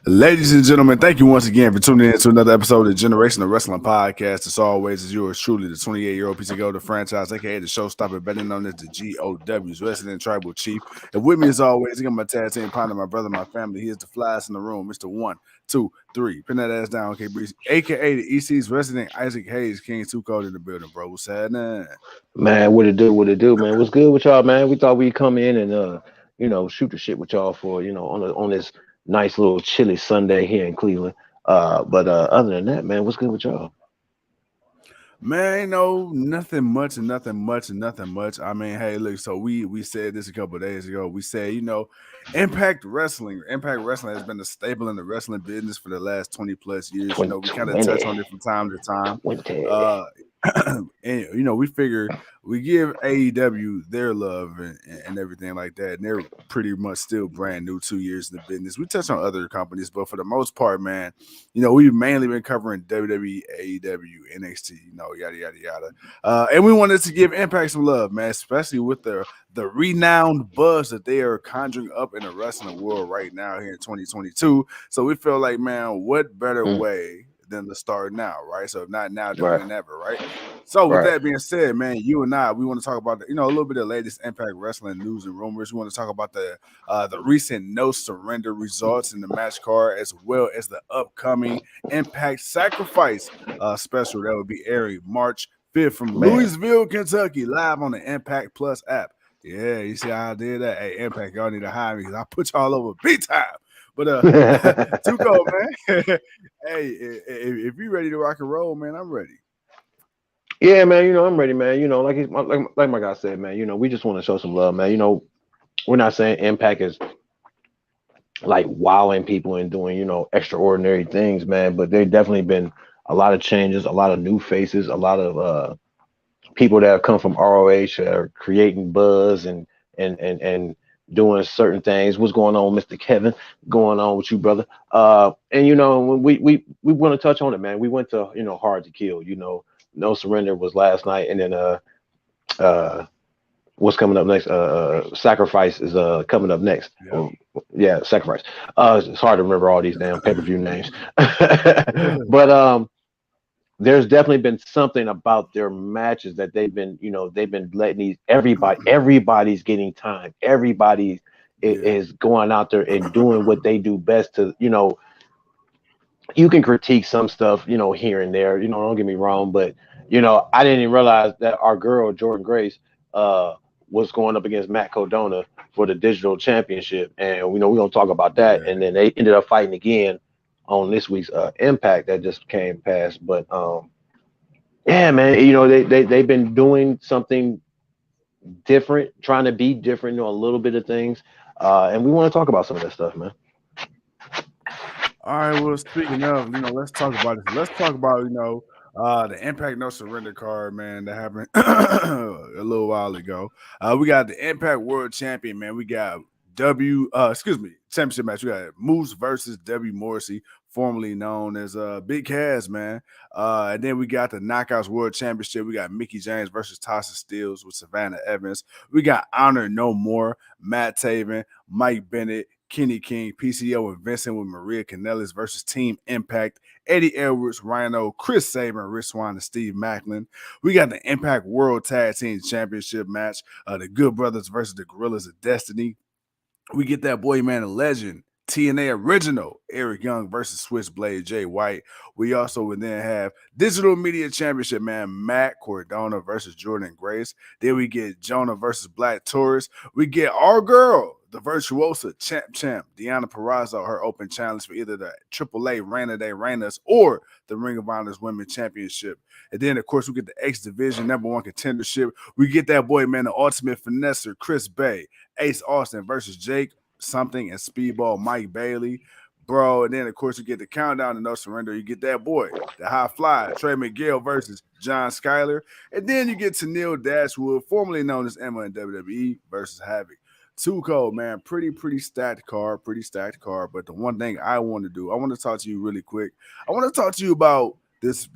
Ladies and gentlemen, thank you once again for tuning in to another episode of the Generation of Wrestling Podcast. As always, as yours truly, the 28-year-old piece of gold, the franchise, aka the showstopper, better known as the GOW's Resident Tribal Chief. And with me, as always, I got my tag team partner, my brother, my family. He is the flyest in the room, Mr. 1, 2, 3. Pin that ass down, okay, Breeze, aka the EC's resident Isaac Hayes, King Too Cold in the building, bro. What's happening? Man, what it do? What it do, man? What's good with y'all, man? We thought we'd come in and shoot the shit with y'all for on this nice little chilly Sunday here in Cleveland. But other than that, man, what's good with y'all? Man, nothing much and nothing much and nothing much. I mean, hey, look, so we said this a couple of days ago. We said, Impact Wrestling has been a staple in the wrestling business for the last 20 plus years. We kind of touch 2020, on it from time to time. 20. Uh and we figure we give AEW their love and everything like that, and they're pretty much still brand new, 2 years in the business. We touch on other companies, but for the most part, man, we've mainly been covering WWE, AEW, NXT, yada yada yada. And we wanted to give Impact some love, man, especially with the renowned buzz that they are conjuring up in the wrestling world right now here in 2022. So we feel like, man, what better Mm, way than to start now, right? So if not now, then right, whenever, right? So with right. that being said, man, you and I, we want to talk about a little bit of the latest Impact Wrestling news and rumors. We want to talk about the recent no surrender results in the match card, as well as the upcoming Impact Sacrifice special that will be airing March 5th from Man. Louisville, Kentucky, live on the Impact Plus app. Yeah, you see how I did that? Hey, Impact, y'all need to hire me because I put y'all over big time. But too cold, man. Hey, if you ready to rock and roll, man, I'm ready. Yeah, man. I'm ready, man. Like my guy said, man. We just want to show some love, man. We're not saying Impact is like wowing people and doing extraordinary things, man. But there definitely been a lot of changes, a lot of new faces, a lot of people that have come from ROH that are creating buzz and doing certain things. What's going on, Mr. Kevin? Going on with you, brother? And when we want to touch on it, man. We went to Hard to Kill. No Surrender was last night, and then uh what's coming up next? Sacrifice is coming up next. Yep. Or, yeah, Sacrifice. It's hard to remember all these damn pay-per-view names. But there's definitely been something about their matches that they've been letting everybody's getting time. Everybody Yeah. is going out there and doing what they do best to, you can critique some stuff, here and there, don't get me wrong, but I didn't even realize that our girl Jordan Grace uh was going up against Matt Cardona for the digital championship, and we're gonna talk about that. Yeah. And then they ended up fighting again on this week's Impact that just came past. But yeah, man, they've been doing something different, trying to be different, a little bit of things, and we want to talk about some of that stuff, man. All right. Well, speaking of, let's talk about this. Let's talk about, the Impact No Surrender card, man, that happened a little while ago. We got the Impact World Champion, man. We got championship match. We got Moose versus W Morrissey, formerly known as Big Cass, man. And then we got the Knockouts World Championship. We got Mickie James versus Tasha Steelz with Savannah Evans. We got Honor No More, Matt Taven, Mike Bennett, Kenny King, PCO, and Vincent with Maria Kanellis versus Team Impact, Eddie Edwards, Rhino, Chris Sabin, Rich Swann, and Steve Macklin. We got the Impact World Tag Team Championship match, the Good Brothers versus the Gorillas of Destiny. We get that boy, man, a legend, TNA original, Eric Young versus Switchblade Jay White. We also would then have Digital Media Championship, man, Matt Cardona versus Jordan Grace. Then we get Jonah versus Black Taurus. We get our girl, the Virtuosa champ, Deanna Perazzo, her open challenge for either the AAA Reina de Reinas or the Ring of Honor's Women's Championship. And then, of course, we get the X Division #1 contendership. We get that boy, man, the ultimate finesser, Chris Bay, Ace Austin versus Jake something and Speedball Mike Bailey. Bro, and then of course you get the countdown to No Surrender. You get that boy, the high flyer, Trey McGill versus John Skyler. And then you get to Neil Dashwood, formerly known as Emma in WWE, versus Havoc. Too cold, man. Pretty stacked card, pretty stacked card. But the one thing I want to do, I want to talk to you really quick. I want to talk to you about this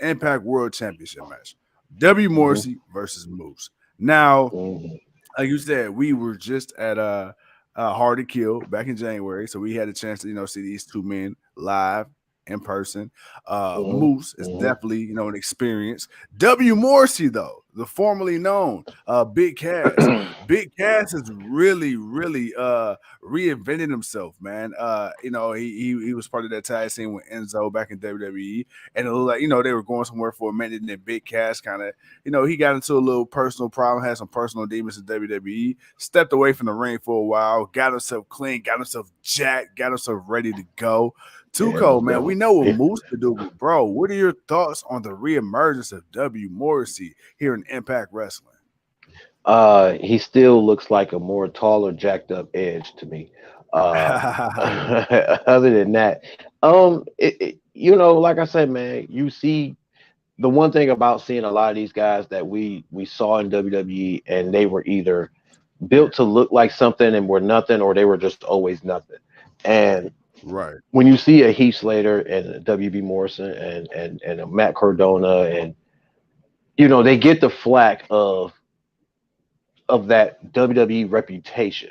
Impact World Championship match. W Hmm. Morrissey versus Moose. Now, Hmm. like you said, we were just at Hard to Kill back in January. So we had a chance to, see these two men live in person. Moose is Mm-hmm. definitely, an experience. W. Morrissey, though, the formerly known Big Cass. Big Cass has really, really reinvented himself, man. He was part of that tag scene with Enzo back in WWE. And it looked like, they were going somewhere for a minute, and then Big Cass kind of, he got into a little personal problem, had some personal demons in WWE, stepped away from the ring for a while, got himself clean, got himself jacked, got himself ready to go. Too Yeah, cold, most man. We definitely. know what Yeah. Moose could do, but bro, what are your thoughts on the reemergence of W. Morrissey here in Impact Wrestling? He still looks like a more taller, jacked up Edge to me. Other than that, like I said, man, you see the one thing about seeing a lot of these guys that we saw in WWE, and they were either built to look like something and were nothing, or they were just always nothing. And Right. when you see a Heath Slater and a WB Morrison and a Matt Cardona, and they get the flack of that WWE reputation,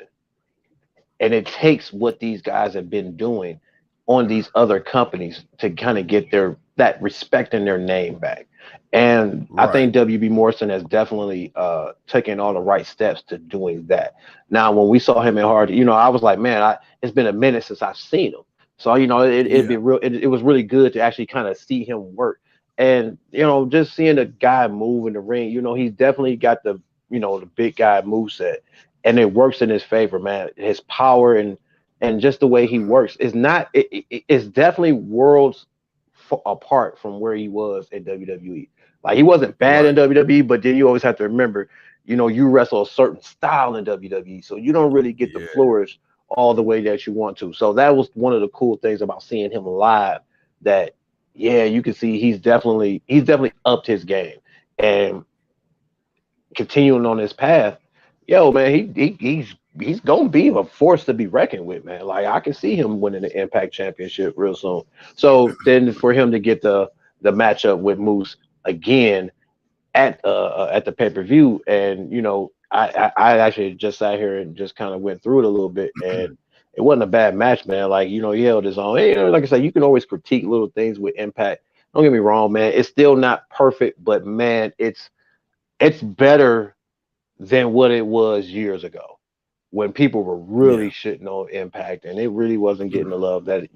and it takes what these guys have been doing on these other companies to kind of get that respect in their name back. And I Right. think WB Morrison has definitely taken all the right steps to doing that. Now, when we saw him in Hard, I was like, man, it's been a minute since I've seen him. So it'd Yeah. be real. It was really good to actually kind of see him work, and just seeing a guy move in the ring. He's definitely got the big guy moveset, and it works in his favor, man. His power and just the way he works is not. It's definitely worlds apart from where he was in WWE. Like, he wasn't bad in Right. WWE, but then you always have to remember, you wrestle a certain style in WWE, so you don't really get to Yeah. flourish all the way that you want to. So that was one of the cool things about seeing him live. That, yeah, you can see he's definitely upped his game, and continuing on his path. Yo, man, he's gonna be a force to be reckoned with, man. Like, I can see him winning the Impact Championship real soon. So then for him to get the matchup with Moose again at the pay-per-view, and I actually just sat here and just kind of went through it a little bit, and it wasn't a bad match, man. Like, he held his own. Like I said, you can always critique little things with Impact. Don't get me wrong, man. It's still not perfect, but man, it's better than what it was years ago, when people were Yeah. really shitting on Impact, and it really wasn't getting the love that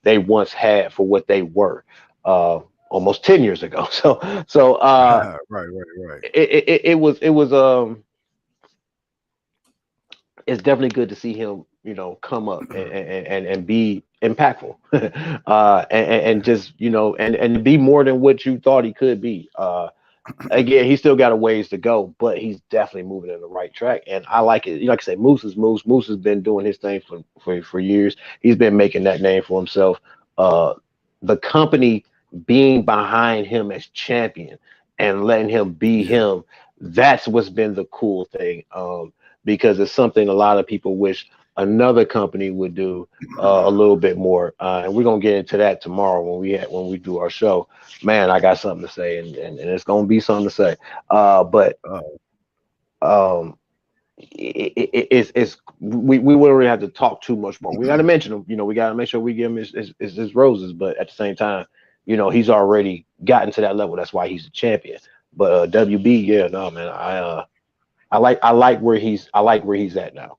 they once had for what they were, almost 10 years ago. So Right. Right. Right. it was it's definitely good to see him come up and be impactful, and just and be more than what you thought he could be. Again, he's still got a ways to go, but he's definitely moving in the right track, and I like it. Like I say, Moose is Moose. Moose has been doing his thing for years. He's been making that name for himself. Uh, the company being behind him as champion and letting him be Yeah. him, that's what's been the cool thing. Because it's something a lot of people wish another company would do a little bit more. And we're gonna get into that tomorrow when we do our show. Man, I got something to say, and it's gonna be something to say. But Oh, um, it's we wouldn't really have to talk too much more. We got to mention him. We got to make sure we give him his roses. But at the same time, he's already gotten to that level. That's why he's a champion. But WB, yeah, no, man, I like where he's at now.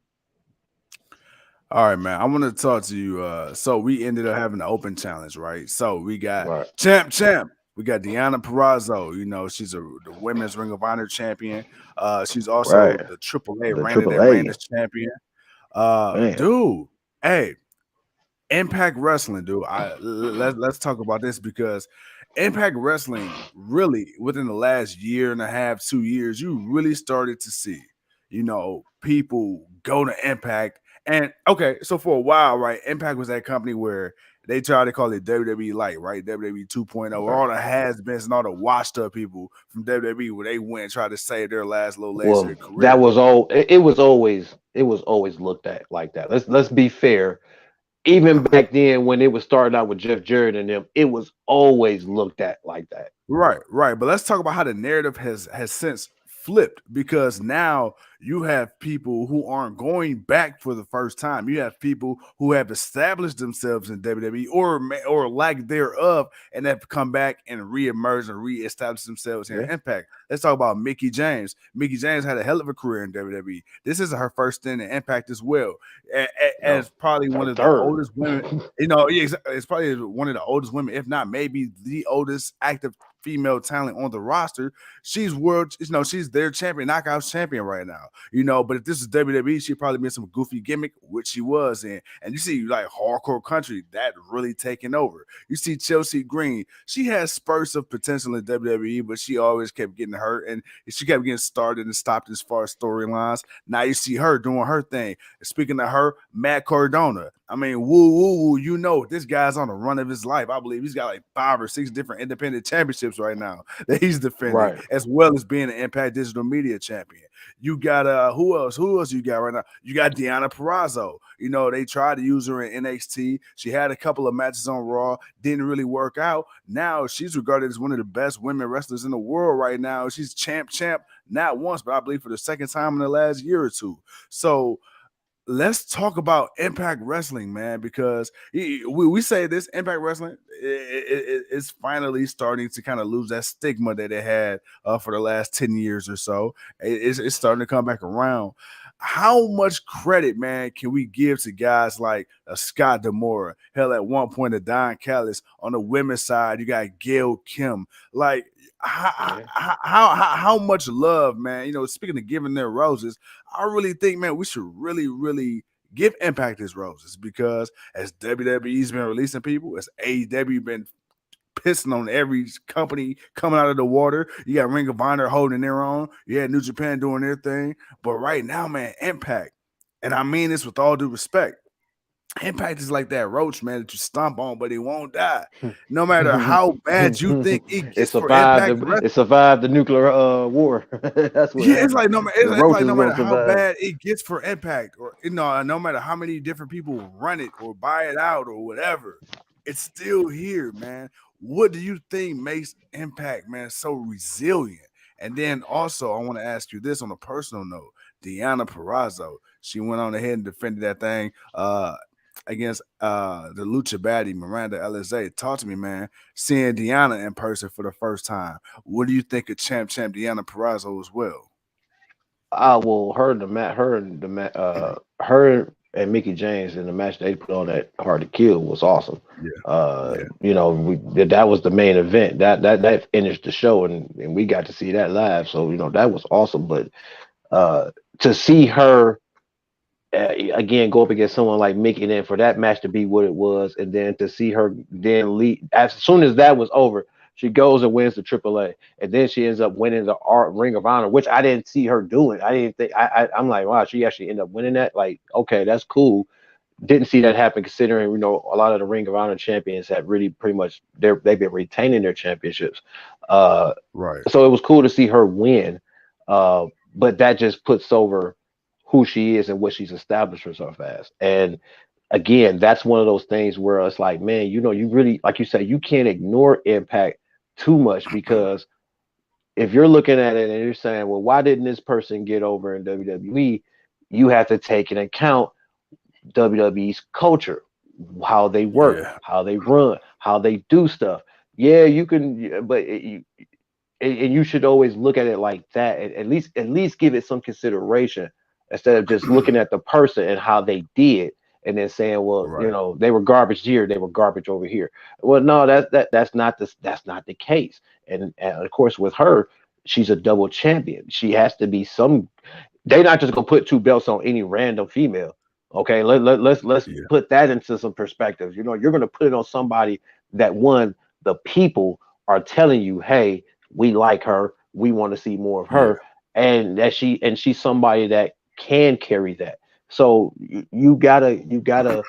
all right, man. I want to talk to you. So we ended up having an open challenge, right? So we got Right, champ. We got Deanna Perazzo. She's the women's Ring of Honor champion. She's right. also the AAA The Reign of the Triple A, Reigners champion. man. Dude, hey, Impact Wrestling, dude. Let's talk about this, because Impact Wrestling really, within the last year and a half, 2 years, you really started to see, people go to Impact. And okay, so for a while, right, Impact was that company where they tried to call it WWE Light, right? WWE 2.0, where Right. all the has-beens and all the washed up people from WWE, where they went and tried to save their last little legs of Well, their career. that was all. It was always looked at like that. Let's be fair. Even back then, when it was starting out with Jeff Jarrett and them, it was always looked at like that. Right, right. But let's talk about how the narrative has since flipped because now you have people who aren't going back for the first time. You have people who have established themselves in WWE or lack thereof, and have come back and reemerged and reestablished themselves here in Yeah. Impact. Let's talk about Mickie James. Mickie James had a hell of a career in WWE. This is her first stint in Impact as well, No, as probably one her of the third. oldest women. You know, it's probably one of the oldest women, if not maybe the oldest active female talent on the roster. She's she's their champion, knockouts champion right now. But if this is WWE, she'd probably be in some goofy gimmick, which she was in. And you see, like hardcore country, that really taking over. You see Chelsea Green, she has spurts of potential in WWE, but she always kept getting hurt, and she kept getting started and stopped as far as storylines. Now you see her doing her thing. Speaking of her, Matt Cardona. I mean, woo, this guy's on the run of his life. I believe he's got like 5 or 6 different independent championships right now that he's defending, Right. as well as being an Impact Digital Media champion. You got who else? Who else you got right now? You got Deanna Perazzo. They tried to use her in NXT. She had a couple of matches on Raw, didn't really work out. Now she's regarded as one of the best women wrestlers in the world right now. She's champ, not once, but I believe for the second time in the last year or two. So let's talk about Impact Wrestling, man, because we say this Impact Wrestling is finally starting to kind of lose that stigma that it had for the last 10 years or so. It's starting to come back around. How much credit, man, can we give to guys like Scott D'Amore? Hell, at one point, a Don Callis. On the women's side, you got Gail Kim. Like, Yeah. how much love, man? Speaking of giving their roses, I really think, man, we should really, really give Impact his roses because as WWE's been releasing people, as AEW been pissing on every company coming out of the water. You got Ring of Honor holding their own. You had New Japan doing their thing. But right now, man, Impact, and I mean this with all due respect, Impact is like that roach, man, that you stomp on, but it won't die. No matter how bad you think it it gets for survived Impact the it survived the nuclear war. That's what yeah, it's happened. like The it's like roaches no gonna matter how survive. bad it gets for Impact, or no matter how many different people run it or buy it out or whatever, it's still here, man. What do you think makes Impact, man, so resilient? And then also, I want to ask you this on a personal note: Deanna Perazzo, she went on ahead and defended that thing against the Lucha baddie Miranda Alizé. Talk to me, man. Seeing Deanna in person for the first time, what do you think of champ Deanna Perazzo as well? Well, her and Mickie James in the match they put on that Hard to Kill was awesome. Yeah, yeah, That was the main event. That finished the show, and we got to see that live. So that was awesome. But uh, to see her again go up against someone like Mickey, and then for that match to be what it was, and then to see her then lead as soon as that was over, she goes and wins the AAA, and then she ends up winning the Ring of Honor, which I didn't see her doing. I didn't think I'm like, wow, she actually ended up winning that. Like, okay, that's cool. Didn't see that happen considering a lot of the Ring of Honor champions have really pretty much they've been retaining their championships. Uh, right. so it was cool to see her win, uh, but that just puts over who she is and what she's established herself as. And again, that's one of those things where it's like, man, you really, like you said, you can't ignore Impact too much because if you're looking at it and you're saying, well, why didn't this person get over in WWE? You have to take into account WWE's culture, how they work, Yeah, how they run, how they do stuff. Yeah, you can, but and you should always look at it like that, and at least give it some consideration instead of just looking at the person and how they did, and then saying, well, right. they were garbage here, they were garbage over here. Well, no, that's not the case. And of course, with her, she's a double champion. She has to be some. They're not just gonna put two belts on any random female. Okay, let's Yeah, put that into some perspective. You're gonna put it on somebody that the people are telling you, hey, we like her, we want to see more of yeah, her, and she's somebody that can carry that. So you gotta.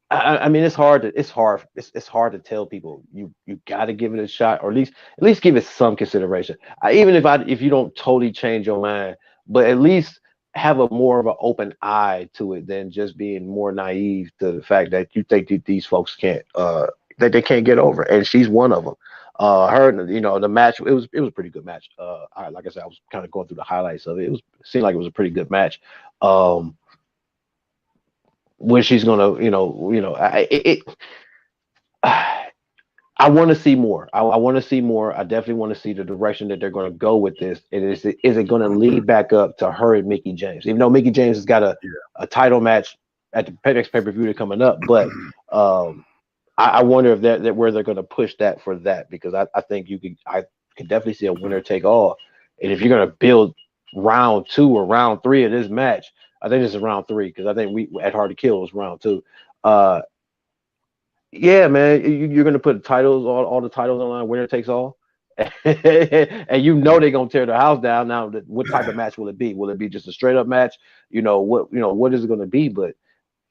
I mean, it's hard to tell people you got to give it a shot, or at least give it some consideration. Even if you don't totally change your mind, but at least have a more of an open eye to it than just being more naive to the fact that you think that these folks can't that they can't get over, and she's one of them. Her, the match, it was a pretty good match. Like I said, I was kind of going through the highlights of it. It seemed like it was a pretty good match. Um, when she's gonna, I want to see more. I want to see more. I definitely want to see the direction that they're going to go with this. And is it going to lead back up to her and Mickie James? Even though Mickie James has got a title match at the next pay per view coming up, but I wonder if that where they're going to push that for that, because I think I can definitely see a winner take all. And if you're going to build round 2 or round 3 of this match, I think this is round 3, because I think we at Hard to Kill was round 2. Yeah, man, you're gonna put titles, all the titles online, winner takes all, and they're gonna tear the house down. Now, what type of match will it be? Will it be just a straight up match? What is it gonna be? But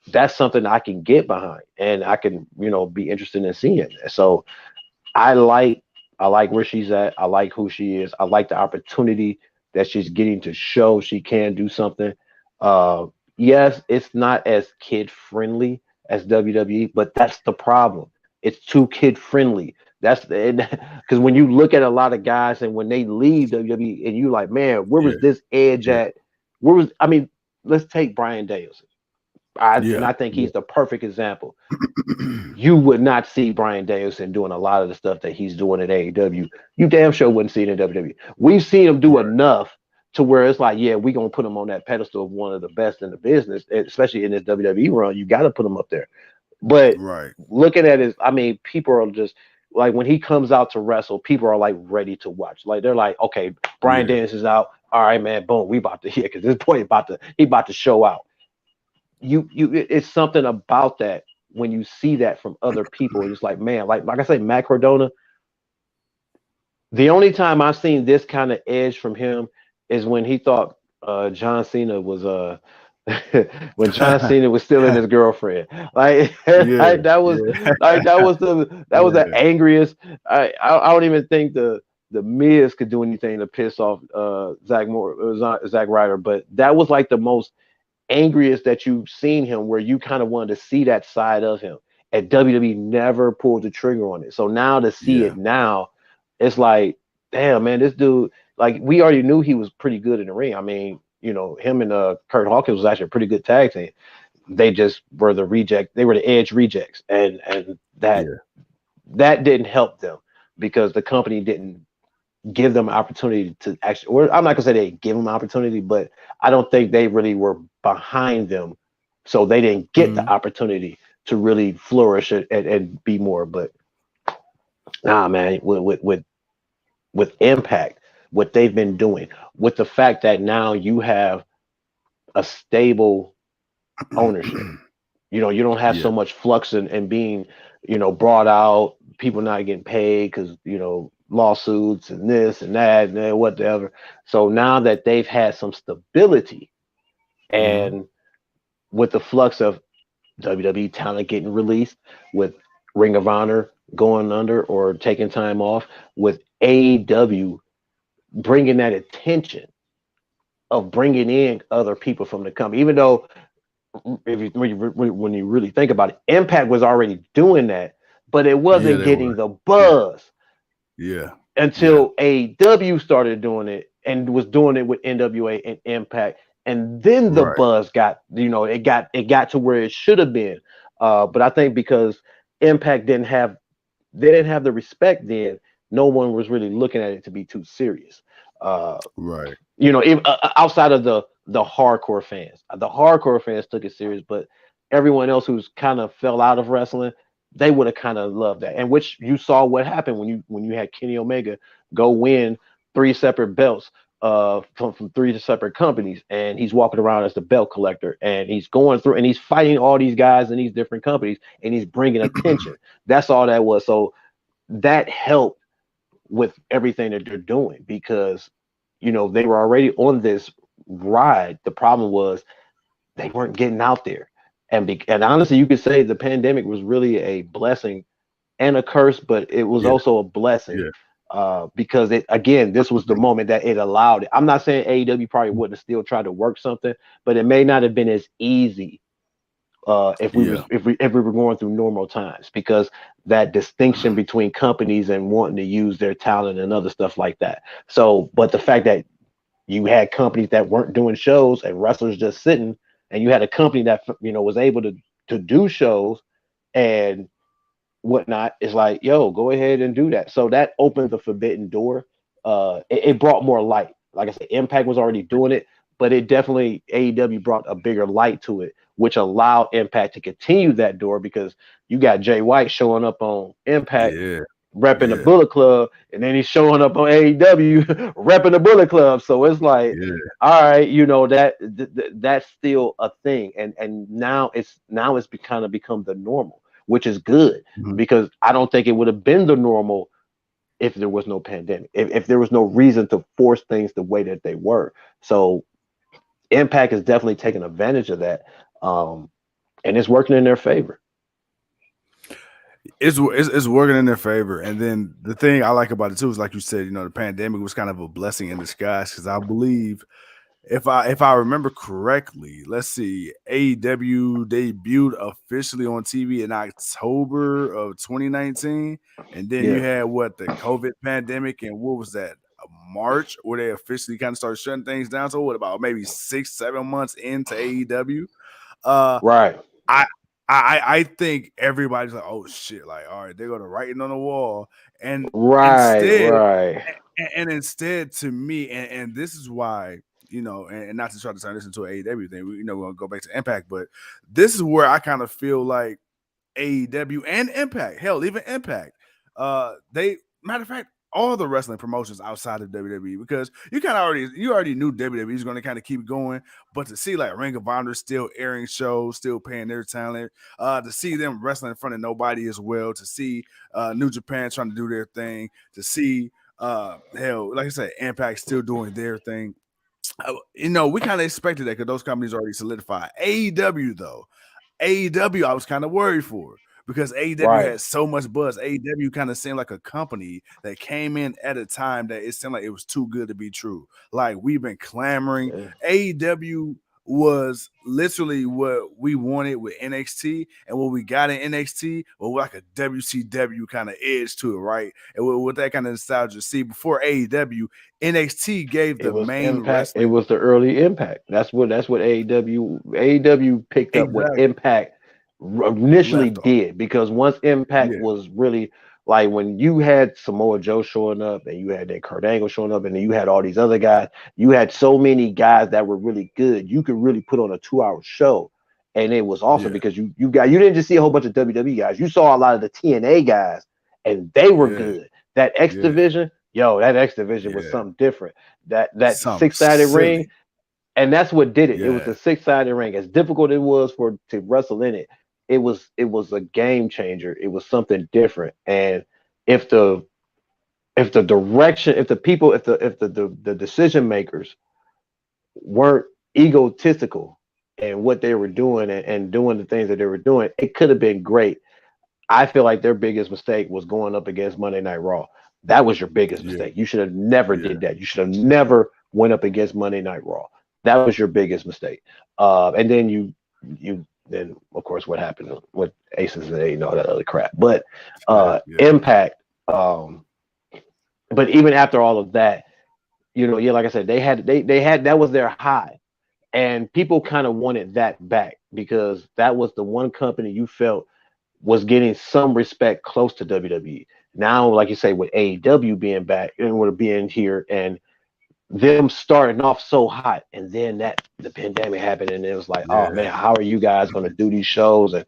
that's something I can get behind, and I can be interested in seeing. So I like where she's at. I like who she is. I like the opportunity that she's getting to show she can do something. Uh, yes, it's not as kid friendly as WWE, but that's the problem. It's too kid friendly. That's because when you look at a lot of guys and when they leave WWE, and you like, man, where was this edge at? I mean, let's take Bryan Danielson. And I think he's the perfect example. You would not see Bryan Danielson doing a lot of the stuff that he's doing at AEW. You damn sure wouldn't see it in WWE. We've seen him do enough to where it's like, yeah, we're going to put him on that pedestal of one of the best in the business, especially in this WWE run. You got to put him up there. But looking at it, I mean, people are just like, when he comes out to wrestle, people are like ready to watch. Like, they're like, okay, Bryan Danielson's out. All right, man, boom, we about to hear, because this boy he about to show out. It's something about that when you see that from other people. It's like, man, like I say, Matt Cardona. The only time I've seen this kind of edge from him is when he thought John Cena was when John Cena was stealing his girlfriend. Like, that was the angriest. I don't even think the Miz could do anything to piss off Zack Ryder, but that was like the most angriest that you've seen him, where you kind of wanted to see that side of him. And WWE never pulled the trigger on it. So now to see it now, it's like, damn, man, this dude, like, we already knew he was pretty good in the ring. I mean, him and Kurt Hawkins was actually a pretty good tag team. They just were the reject. They were the Edge rejects, and that didn't help them, because the company didn't give them an opportunity to actually, or I'm not gonna say they give them an opportunity, but I don't think they really were behind them, so they didn't get the opportunity to really flourish and be more. But nah, man, with Impact, what they've been doing, with the fact that now you have a stable ownership, you don't have so much flux and being, brought out, people not getting paid because, lawsuits and this and that and whatever. So now that they've had some stability, and with the flux of WWE talent getting released, with Ring of Honor going under or taking time off, with AEW bringing that attention of bringing in other people from the company, even though when you really think about it, Impact was already doing that, but it wasn't getting the buzz. Until AEW started doing it and was doing it with NWA and Impact, and then the buzz got, it got to where it should have been. But I think because Impact didn't have the respect then, no one was really looking at it to be too serious. Outside of the hardcore fans. The hardcore fans took it serious, but everyone else who's kind of fell out of wrestling, they would have kind of loved that. And which you saw what happened when you had Kenny Omega go win 3 separate belts from 3 separate companies, and he's walking around as the belt collector, and he's going through and he's fighting all these guys in these different companies, and he's bringing attention. That's all that was. So that helped with everything that they're doing, because they were already on this ride. The problem was they weren't getting out there. And honestly, you could say the pandemic was really a blessing and a curse, but it was also a blessing because this was the moment that it allowed it. I'm not saying AEW probably wouldn't have still tried to work something, but it may not have been as easy Yeah. If we were going through normal times, because that distinction between companies and wanting to use their talent and other stuff like that. So, but the fact that you had companies that weren't doing shows and wrestlers just sitting, and you had a company that was able to do shows and whatnot, is like, yo, go ahead and do that. So that opened the forbidden door. It brought more light. Like I said, Impact was already doing it, but it definitely, AEW brought a bigger light to it, which allowed Impact to continue that door, because you got Jay White showing up on Impact Yeah. repping the Yeah. Bullet Club, and then he's showing up on AEW repping the Bullet Club. So it's like, Yeah. all right, that's still a thing, and now it's kind of become the normal, which is good, Mhm. because I don't think it would have been the normal if there was no pandemic, if there was no reason to force things the way that they were. So Impact is definitely taking advantage of that, um, and it's working in their favor. It's working in their favor. And then the thing I like about it too is, like you said, the pandemic was kind of a blessing in disguise, because I believe, if I remember correctly, let's see, AEW debuted officially on TV in October of 2019, and then you Yeah, had the COVID pandemic, and what was that? March, where they officially kind of started shutting things down. So what, about maybe 6-7 months into AEW? Uh, right, I I think everybody's like, oh shit, like, all right, they're gonna write it on the wall. And right, instead, right. and instead, to me, and this is why, and not to try to turn this into an AEW thing, we're gonna go back to Impact, but this is where I kind of feel like AEW and Impact, hell, even Impact, they, matter of fact, all the wrestling promotions outside of WWE, because you already knew WWE was going to kind of keep going, but to see like Ring of Honor still airing shows, still paying their talent, to see them wrestling in front of nobody as well, to see New Japan trying to do their thing, to see hell, like I said, Impact still doing their thing. We kind of expected that because those companies already solidified. AEW though, AEW, I was kind of worried for, because AEW Right. had so much buzz. AEW kind of seemed like a company that came in at a time that it seemed like it was too good to be true. Like, we've been clamoring. Yeah. AEW was literally what we wanted with NXT, and what we got in NXT was like a WCW kind of edge to it, right? And with that kind of nostalgia. See, before AEW, NXT gave It the was main Impact. It wrestling was the early Impact. That's what AEW picked up what exactly Impact initially left off. did, because once Impact Yeah, was really, like, when you had Samoa Joe showing up, and you had that Kurt Angle showing up, and then you had all these other guys. You had so many guys that were really good. You could really put on a 2 hour show, and it was awesome, yeah, because you didn't just see a whole bunch of WWE guys. You saw a lot of the TNA guys, and they were yeah, good. That X yeah, division, yo, that X division was yeah. something different. That Something six-sided ring, silly. and that's what did it. It was Yeah, the six-sided ring. As difficult it was for to wrestle in it, it was a game changer. It was something different. And if the direction, if the people, if the decision makers weren't egotistical in what they were doing, and doing the things that they were doing, it could have been great. I feel like their biggest mistake was going up against Monday Night Raw. That was your biggest yeah, mistake. You should have never yeah, did that. You should have never went up against Monday Night Raw. That was your biggest mistake. And then then of course what happened with Aces and A and all that other crap. But yeah, yeah, Impact. But even after all of that, yeah, like I said, they had that was their high, and people kind of wanted that back, because that was the one company you felt was getting some respect close to WWE. Now, like you say, with AEW being back and with being here, and them starting off so hot, and then the pandemic happened, and it was like, oh yeah, man, how are you guys going to do these shows? And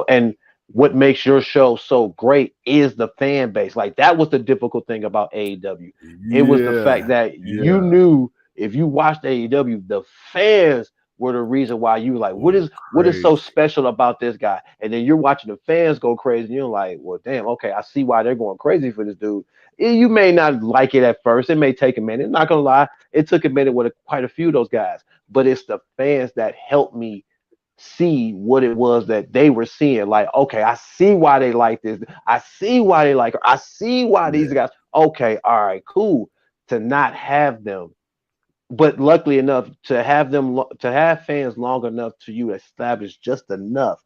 and what makes your show so great is the fan base. Like, that was the difficult thing about AEW. It was the fact yeah, that you yeah. knew, if you watched AEW, the fans were the reason why you like, what Going is so crazy. special about this guy? And then you're watching the fans go crazy, and you're like, well, damn, okay, I see why they're going crazy for this dude. You may not like it at first. It may take a minute. Not gonna lie, it took a minute with quite a few of those guys. But it's the fans that helped me see what it was that they were seeing. Like, okay, I see why they like this. I see why they like her. I see why these Yeah, guys. Okay, all right, cool. To not have them, but luckily enough to have to have fans long enough to you establish just enough,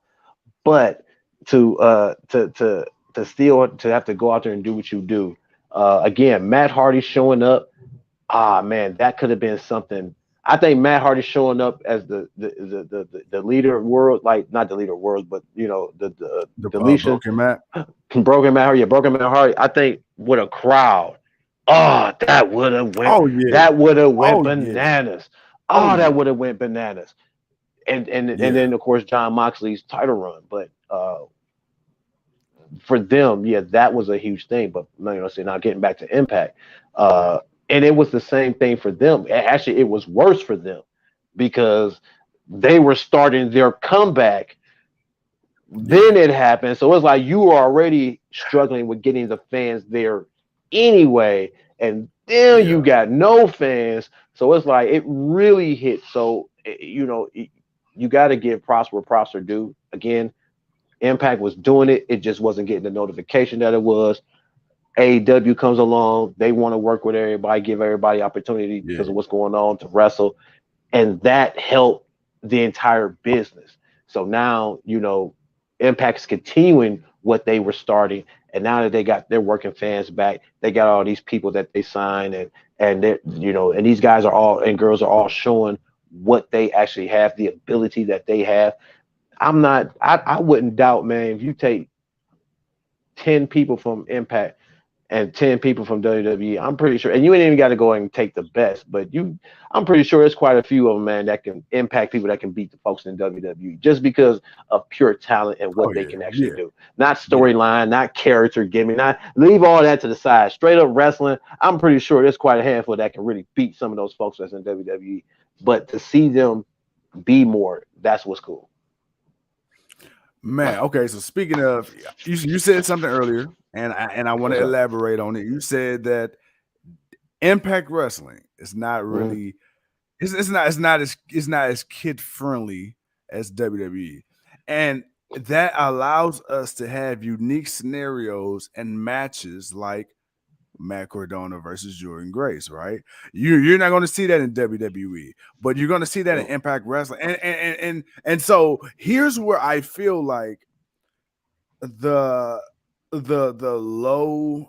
but to to still to have to go out there and do what you do. Again, Matt Hardy showing up. Ah man, that could have been something. I think Matt Hardy showing up as the leader of world, like not the leader of world, but you know the The deletion broken Matt. broken Matt Hardy, yeah, broken Matt Hardy. I think with a crowd, oh Oh yeah. that would have went Oh yeah. bananas. Oh Oh, that yeah. would have went bananas. And Yeah. then of course John Moxley's title run, but for them, yeah, that was a huge thing. But you know, see, now getting back to Impact, uh, and it was the same thing for them. Actually, it was worse for them because they were starting their comeback. Yeah. Then it happened, so it's like you were already struggling with getting the fans there anyway, and then you Yeah. got no fans. So it's like it really hit. So you know, you got to give props where props are due. Again, Impact was doing it. It just wasn't getting the notification that it was. AEW comes along. They want to work with everybody, give everybody opportunity because Yeah. of what's going on to wrestle. And that helped the entire business. So now, you know, Impact's continuing what they were starting. And now that they got their working fans back, they got all these people that they signed and they you know, and these guys are all and girls are all showing what they actually have, the ability that they have. I wouldn't doubt, man, if you take 10 people from Impact and 10 people from WWE, I'm pretty sure, and you ain't even got to go and take the best, but I'm pretty sure there's quite a few of them, man, that can impact people that can beat the folks in WWE just because of pure talent and Oh what they yeah. can actually Yeah. do. Not Yeah. storyline, not character gimmick, not leave all that to the side. Straight up wrestling, I'm pretty sure there's quite a handful that can really beat some of those folks that's in WWE. But to see them be more, that's what's cool. Man, okay. So speaking of, you said something earlier, and I want to What's up? elaborate on it. You said that Impact Wrestling is not Mm-hmm. really it's not as kid friendly as WWE, and that allows us to have unique scenarios and matches like Matt Cardona versus Jordan Grace, right? You're not going to see that in WWE, but you're going to see that in Mm. Impact Wrestling, and so here's where I feel like the the low.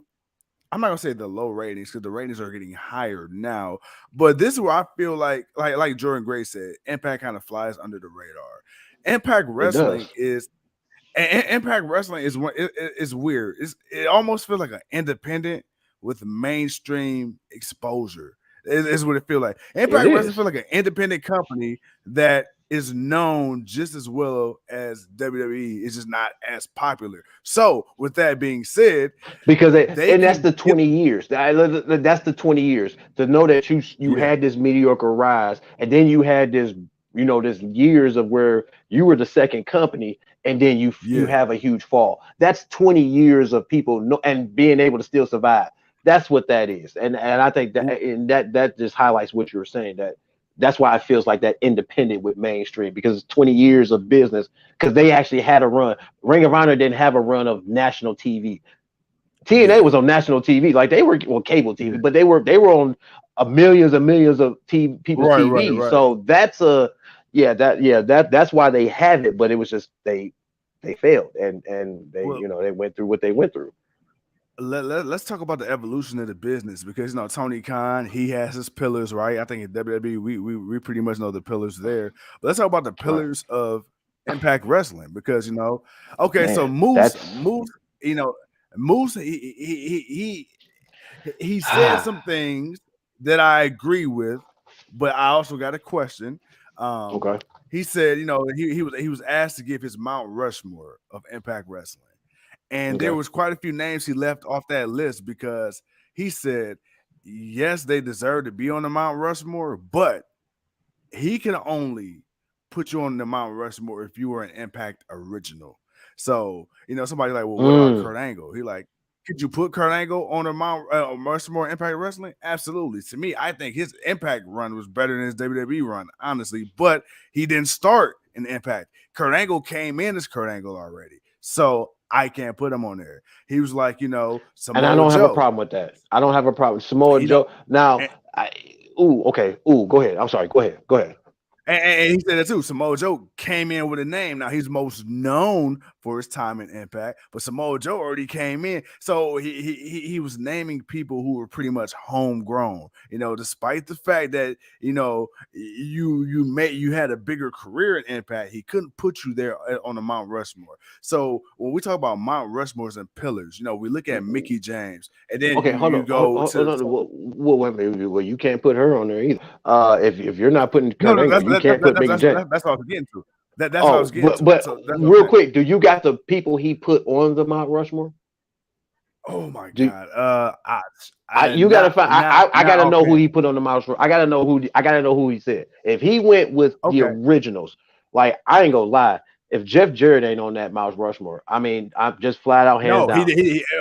I'm not gonna say the low ratings because the ratings are getting higher now, but this is where I feel like Jordan Gray said, Impact kind of flies under the radar. Impact It Wrestling does. is Impact Wrestling is one. It's weird. It almost feels like an independent with mainstream exposure. Is what it feels like. It Impact Wrestling is. feels like an independent company that is known just as well as WWE. It's just not as popular. So, with that being said, Because they and that's can the get 20 years. That's the 20 years to know that you yeah, had this mediocre rise, and then you had this, you know, this years of where you were the second company, and then you yeah. have a huge fall. That's 20 years of people and being able to still survive. That's what that is, and I think that and that just highlights what you were saying. That's why it feels like that independent with mainstream because it's 20 years of business because they actually had a run. Ring of Honor didn't have a run of national TV. TNA Yeah, was on national TV, like they were well cable TV, yeah. but they were on millions and millions of people's Right, right, TV. right. So that's a that's why they have it. But it was just they failed and they Well, you know they went through what they went through. let's talk about the evolution of the business because Tony Khan, he has his pillars, right? I think in WWE we pretty much know the pillars there. But let's talk about the Right, pillars of Impact Wrestling because okay, so man. That's You know, Moose he said some things that I agree with, but I also got a question. Um, okay. he said, he was asked to give his Mount Rushmore of Impact Wrestling, and there Okay. was quite a few names he left off that list because he said, yes, they deserve to be on the Mount Rushmore, but he can only put you on the Mount Rushmore if you were an Impact original. So, somebody like, well, what about Mm. Kurt Angle? He like, could you put Kurt Angle on the Mount Rushmore Impact Wrestling? Absolutely. To me, I think his Impact run was better than his WWE run, honestly. But he didn't start in Impact. Kurt Angle came in as Kurt Angle already, so I can't put him on there. He was like, And I Samoa don't have a Joe. problem with that. I don't have a problem. Samoa You know, Joe. Now, and, Ooh, okay. Ooh, go ahead. I'm sorry. Go ahead. Go ahead. And he said that too. Samoa Joe came in with a name. Now he's most known for his time in Impact, but Samoa Joe already came in, so he was naming people who were pretty much homegrown. You know, despite the fact that you had a bigger career in Impact, he couldn't put you there on the Mount Rushmore. So when we talk about Mount Rushmores and pillars, we look at Mickie James, and then Okay, hold you on, hold, go hold to on. Well, wait a minute. Well, you can't put her on there either. If you're not putting no, Kurt no, Angle, you can't put Mickey James. that's what I was getting to. That's what I was Oh, getting to. but So that's what I'm real saying. quick, do you got the people he put on the Mount Rushmore? Oh my Do God. you gotta Not find? I not gotta know who offhand. he put on the Mount Rushmore. I gotta know who he said. If he went with the Okay. originals, like I ain't gonna lie. If Jeff Jarrett ain't on that Mount Rushmore, I mean, I'm just flat out hands No, down.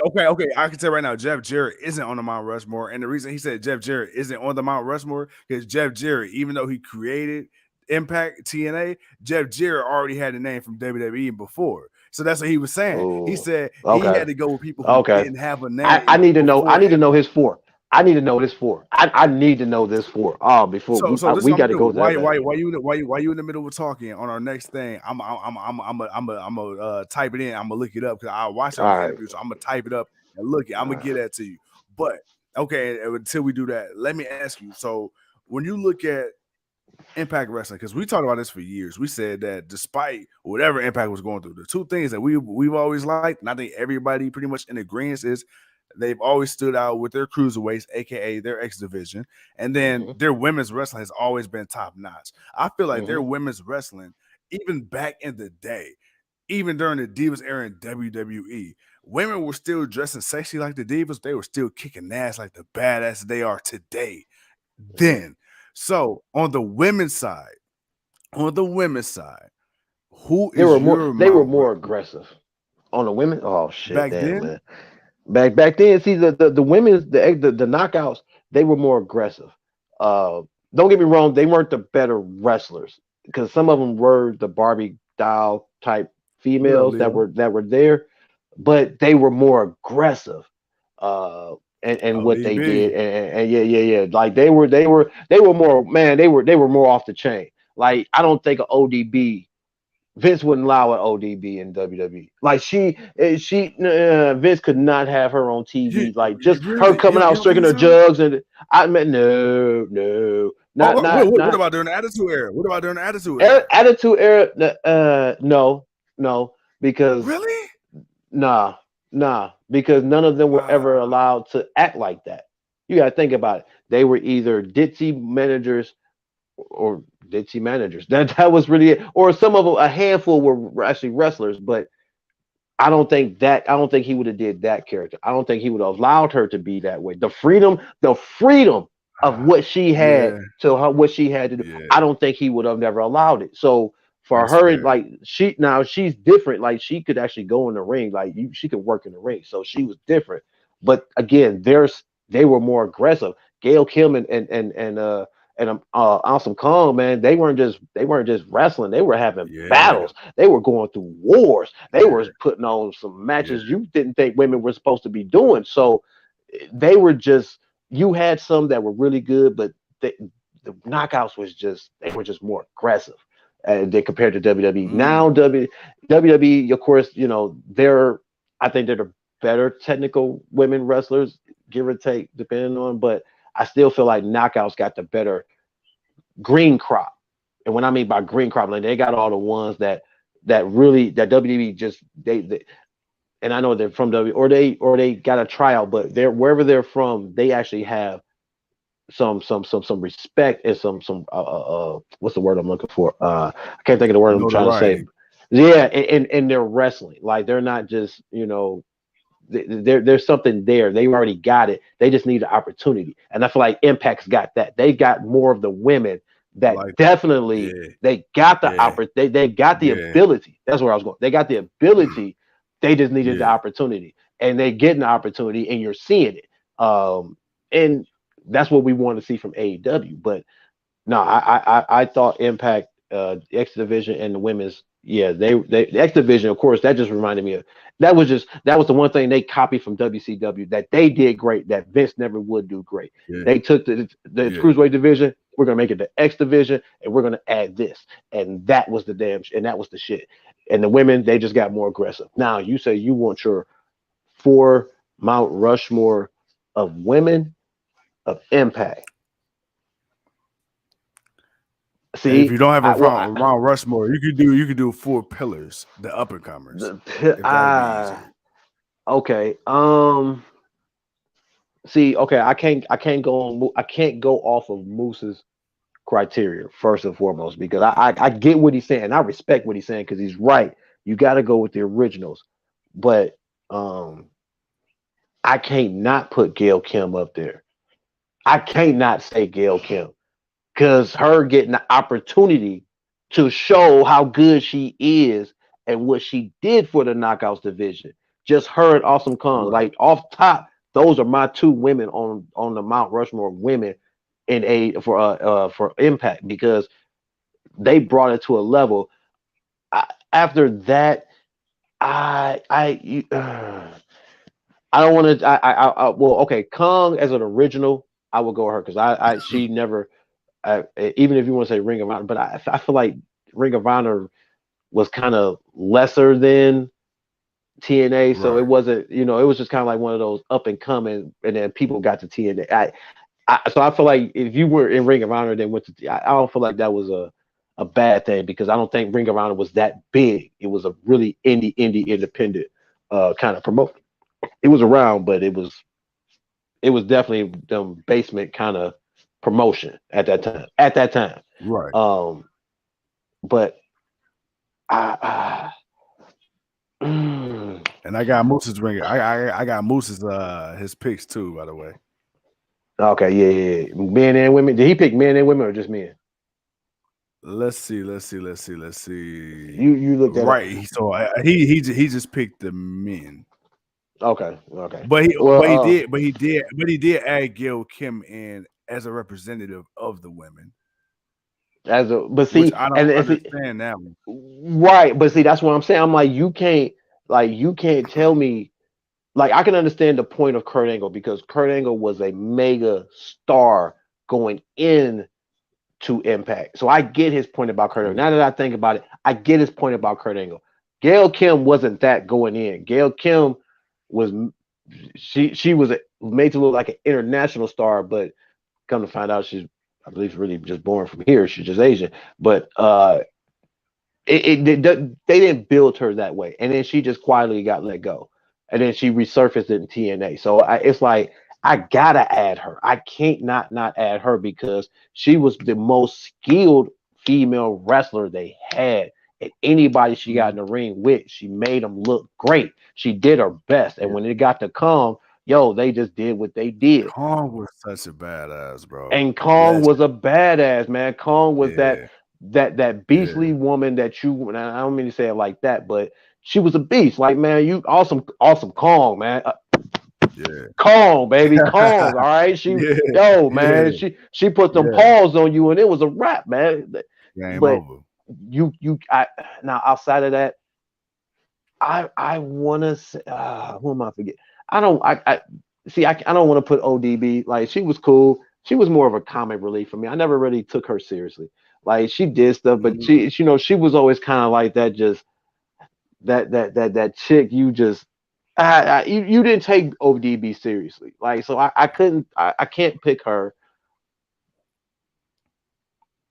okay. I can tell right now, Jeff Jarrett isn't on the Mount Rushmore, and the reason he said Jeff Jarrett isn't on the Mount Rushmore is Jeff Jarrett, even though he created Impact TNA, Jeff Jarrett already had the name from WWE before, so that's what he was saying. He Oh, said he okay. had to go with people who Okay. didn't have a I name need to know. I before need to know Impact. his four. I need to know this four. I need to know this four. Oh, before So this is we what I'm got gonna to do. go to that bad. Why you in the middle of talking on our next thing? I'm type it in. I'm gonna look it up because I watched it All on the right. interview. So I'm gonna type it up and look it. I'm gonna get that to you. But okay, until we do that, let me ask you. So when you look at Impact Wrestling, because we talked about this for years. We said that despite whatever Impact was going through, the two things that we've always liked, and I think everybody pretty much in agreement is they've always stood out with their cruiserweights, aka their X division, and then Mm-hmm, their women's wrestling has always been top notch. I feel like mm-hmm, their women's wrestling, even back in the day, even during the Divas era in WWE, women were still dressing sexy like the Divas. They were still kicking ass like the badass they are today. mm-hmm. Then, so on the women's side, who is your They were Mount more aggressive on the women. Oh shit, back damn then? man. Back then, see the women's the knockouts, they were more aggressive. Uh, don't get me wrong, they weren't the better wrestlers because some of them were the Barbie doll type What up, females Leo? that were there, but they were more aggressive. And what they did, ODB. and yeah, like they were more man, they were more off the chain. Like I don't think of ODB. Vince wouldn't allow an ODB in WWE. Like Vince could not have her on You, TV. Like you just her really coming out you don't striking think her so? jugs, and I meant no, Oh, what not about during the Attitude Era? What about during the Attitude Era? Attitude Era. No, no, because Really? nah, because none of them were ever Uh, allowed to act like that. You got to think about it. They were either ditzy managers or ditzy managers. That was really it. Or some of them, a handful were actually wrestlers, but I don't think he would have did that character. I don't think he would have allowed her to be that way. The freedom of what she had yeah, to her, what she had to do. yeah, I don't think he would have never allowed it. So for that's her, fair. like she's different. Like she could actually go in the ring. Like she could work in the ring. So she was different. But again, they were more aggressive. Gail Kim and Awesome Kong, man, they weren't just wrestling. They were having Yeah, battles. They were going through wars. They were yeah, putting on some matches yeah. you didn't think women were supposed to be doing. So they were just you had some that were really good, but the knockouts was just they were just more aggressive. They compared to WWE. Now Mm, WWE, of course, I think they're the better technical women wrestlers, give or take, depending on. But I still feel like knockouts got the better green crop. And what I mean by green crop, like they got all the ones that really that WWE just they and I know they're from W or they got a tryout, but they're wherever they're from, they actually have some respect and what's the word I'm looking for? I can't think of the word I'm trying to say. notoriety. Yeah, and they're wrestling. Like they're not just, there's something there. They already got it. They just need the opportunity. And I feel like Impact's got that. They got more of the women I that like that. definitely Yeah, they got the yeah, they got the yeah, ability. That's where I was going. They got the ability. They just needed the yeah. opportunity. And they getting the opportunity and you're seeing it. And that's what we want to see from AEW. But no, I thought Impact X Division and the women's Yeah, they the X Division, of course, that just reminded me of that was the one thing they copied from WCW that they did great that Vince never would do great. Yeah, They took the yeah. cruiserweight division, we're gonna make it the X division, and we're gonna add this, and that was the and that was the shit. And the women, they just got more aggressive. Now you say you want your four Mount Rushmore of women of Impact. And if See, you don't have a I well, Mount Rushmore, you could do four pillars, the up and comers, if that would be easier. okay. See, okay, I can't go off of Moose's criteria first and foremost because I get what he's saying. I respect what he's saying because he's right. You got to go with the originals, but um, I can't not put Gail Kim up there. I can't not say Gail Kim because her getting the opportunity to show how good she is and what she did for the knockouts division. Just her and Awesome Kong, Right. like off top, those are my two women on the Mount Rushmore women in a for Impact because they brought it to a level. After that, I you, I don't want to. Well, okay, Kong as an original, I will go with her because I she never even if you want to say Ring of Honor, but I feel like Ring of Honor was kind of lesser than TNA, so it Right. wasn't, it was just kind of like one of those up and coming, and then people got to TNA. So I feel like if you were in Ring of Honor, then went to, I don't feel like that was a bad thing because I don't think Ring of Honor was that big. It was a really indie independent kind of promote. It was around, but it was definitely basement kind of promotion at that time. At that time, Right. um, but I, mm, And I got Moose's ring. I got Moose's his picks too, by the way. okay, yeah, men and women. Did he pick men and women or just men? Let's see. You looked that up. Right. So he just picked the men. Okay, okay. But he Well, but he did but he did but he did add Gil Kim in as a representative of the women, but which see, I don't and see, understand that one. right, but see, that's what I'm saying. I'm like, you can't tell me, like, I can understand the point of Kurt Angle because Kurt Angle was a mega star going in to Impact. So I get his point about Kurt Angle. Yeah. Now that I think about it, I get his point about Kurt Angle. Gail Kim wasn't that going in. Gail Kim was she was made to look like an international star, but come to find out I believe really just born from here. She's just Asian. But they didn't build her that way, and then she just quietly got let go, and then she resurfaced in TNA. So it's like I gotta add her. I can't not add her because she was the most skilled female wrestler they had. And anybody she got in Mhm. the ring with, she made them look great. She did her best, and Yeah. when it got to come, yo, they just did what they did. Kong was such a badass, bro. And Kong was Legend. a badass, man. Kong was that Yeah. that Yeah. beastly woman that you. And I don't mean to say it like that, but she was a beast. Like, man, you awesome Kong, man. Yeah. Kong, baby, Kong. All right, Yeah. yo, Yeah. man, she put them Yeah. paws on you, and it was a wrap, man. Game But over. I now outside of that, I want to say, who am I forget? I don't, I see, I don't want to put ODB. Like, she was cool. She was more of a comic relief for me. I never really took her seriously. Like, she did stuff, but Mhm. she was always kind of like that, just that chick. You just, you didn't take ODB seriously. Like, so I couldn't, I can't pick her.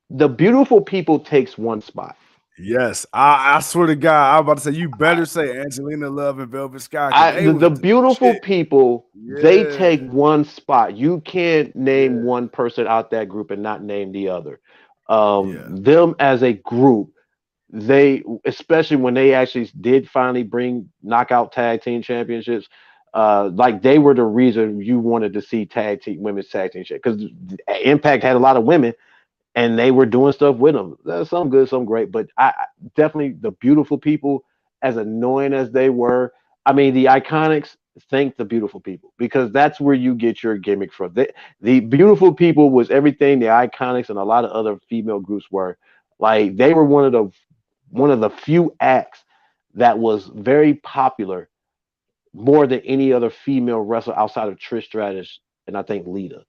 The beautiful people takes one spot. Yes, I swear to God, I was about to say you better say Angelina Love and Velvet Sky because they was The the beautiful shit. people, they Yeah, take one spot. You can't name yeah, one person out that group and not name the other. yeah. Them as a group, they, especially when they actually did finally bring knockout tag team championships, like, they were the reason you wanted to see women's tag team because Impact had a lot of women and they were doing stuff with them. Some good, some great, but definitely the beautiful people, as annoying as they were. I mean, the Iconics thank the beautiful people because that's where you get your gimmick from. The beautiful people was everything the Iconics and a lot of other female groups were. Like, they were one of the one of the few acts that was very popular more than any other female wrestler outside of Trish Stratus and I think Lita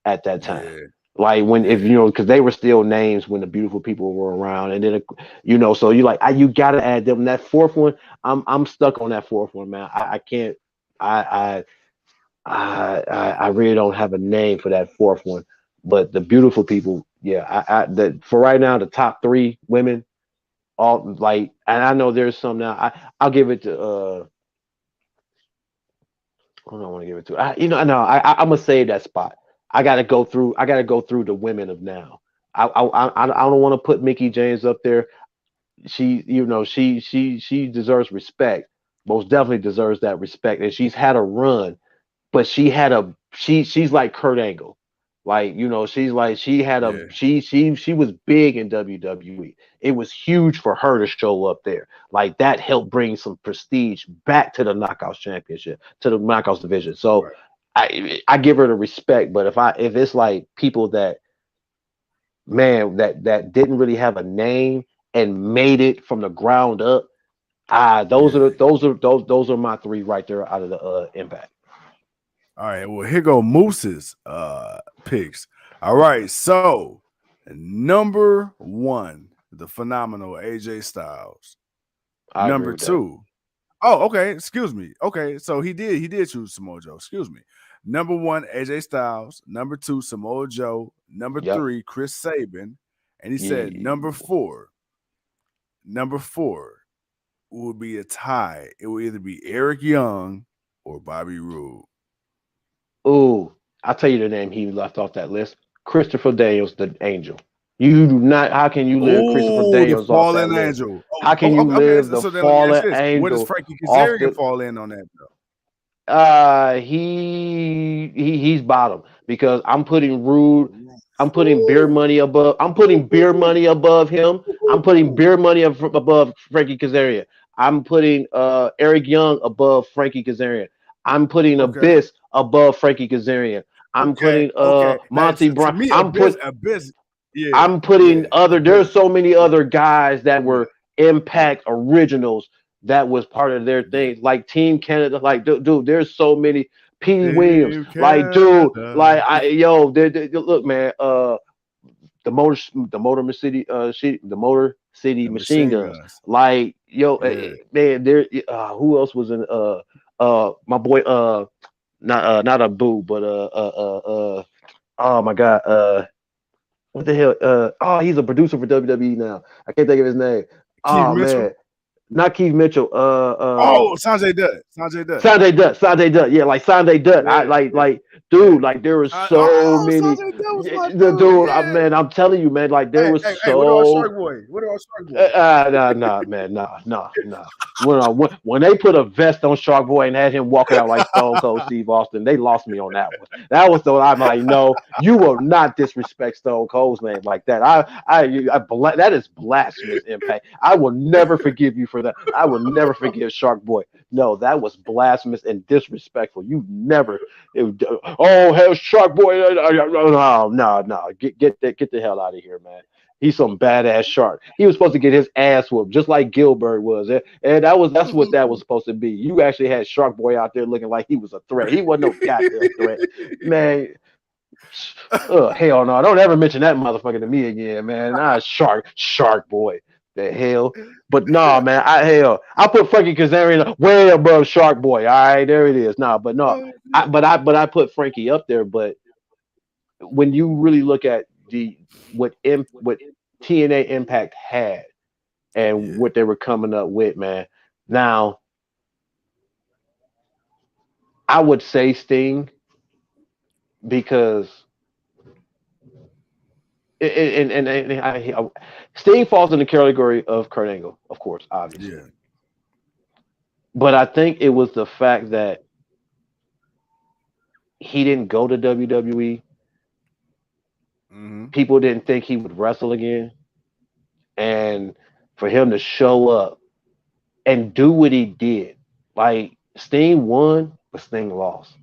at that time. Yeah, Like when if you yeah, know because they were still names when the beautiful people were around, and then so you like you gotta add them. That fourth one, I'm stuck on that fourth one, man. I can't. I I really don't have a name for that fourth one, but the beautiful people, yeah. For right now, the top three women, all like, and I know there's some now. I'll give it to who do I want to give it to? No, I'm gonna save that spot. I gotta go through. I gotta go through the women of now. I don't want to put Mickie James up there. She deserves respect. Most definitely deserves that respect, and she's had a run, but she's like Kurt Angle. Like, she's like she had a yeah, she was big in WWE. It was huge for her to show up there. Like that helped bring some prestige back to the Knockouts Championship, to the Knockouts division. So right. I give her the respect, but if it's like people that, man, that didn't really have a name and made it from the ground up, those Yeah. are those are my three right there out of the Impact. All right. Well, here go Moose's picks. All right. So number one, the phenomenal AJ Styles. I agree Number with that. two. Oh, okay. Excuse me. Okay, so he did choose Samoa Joe. Excuse me. Number one, AJ Styles. Number two, Samoa Joe. Number Yep. three, Chris Sabin. And he said Yeah. number four would be a tie. It will either be Eric Young or Bobby Roode. Ooh, I'll tell you the name he left off that list. Christopher Daniels, the Angel. You do not. How can you live Christopher Oh, the Daniels off that fallen list? angel. How can Oh, you okay, okay. live So, the so then let me ask fallen you this: where does angel Frankie off Kazarian the? fall in on that though? He's bottom because I'm putting Rude. I'm putting beer Ooh. money above. I'm putting beer money above him. I'm putting beer money above Frankie Kazarian. I'm putting Eric Young above Frankie Kazarian. I'm putting Okay. Abyss above Frankie Kazarian. I'm Okay, putting okay. Hey, Monty to Brown. me, Abyss, yeah, I'm putting yeah, other. There's Abyss, so many other guys that yeah, were yeah, Impact originals that was part of their yeah. thing, like Team Canada. Like, dude, there's so many. Petey Williams, Team like, dude, like, Canada look, man, the Motor City and Machine Machine Guns, Guns. like, Yeah, man, there. Who else was in? My boy, not a boo, but oh my god, what the hell? He's a producer for WWE now. I can't think of his name. Keith Oh Mitchell. man, not Keith Mitchell. Oh, Sanjay Dutt. Sanjay Dutt. Sanjay Dutt, yeah, like Sanjay Dutt. I Yeah, like, yeah, dude, yeah. like there was so Oh, many. Sanjay Dutt was my The dude. dude, Yeah. man, I'm telling you, man, like there Hey, was hey, hey. What about so. Shark Boy? What about Shark Boy? Nah, man, nah. When they put a vest on Shark Boy and had him walking out like Stone Cold Steve Austin, they lost me on that one. That was the one I'm like, no, you will not disrespect Stone Cold's name like that. That is blasphemous, Impact. I will never forgive you for that. I will never forgive Shark Boy. No, that was blasphemous and disrespectful. You never. Oh, hell, Shark Boy. No. Get the hell out of here, man. He's some badass shark. He was supposed to get his ass whooped, just like Gilbert was. And that's what that was supposed to be. You actually had Shark Boy out there looking like he was a threat. He wasn't no goddamn threat. Man, hell no. Don't ever mention that motherfucker to me again, man. Shark Boy. The hell. But nah, man, I put Frankie Kazarian way above Shark Boy. All right, there it is. Nah, but no. Oh, I put Frankie up there, but when you really look at what TNA Impact had and yeah. what they were coming up with, man. Now, I would say Sting because Sting falls in the category of Kurt Angle, of course, obviously. Yeah. But I think it was the fact that he didn't go to WWE. Mm-hmm. People didn't think he would wrestle again, and for him to show up and do what he did, like Sting won, but Sting lost.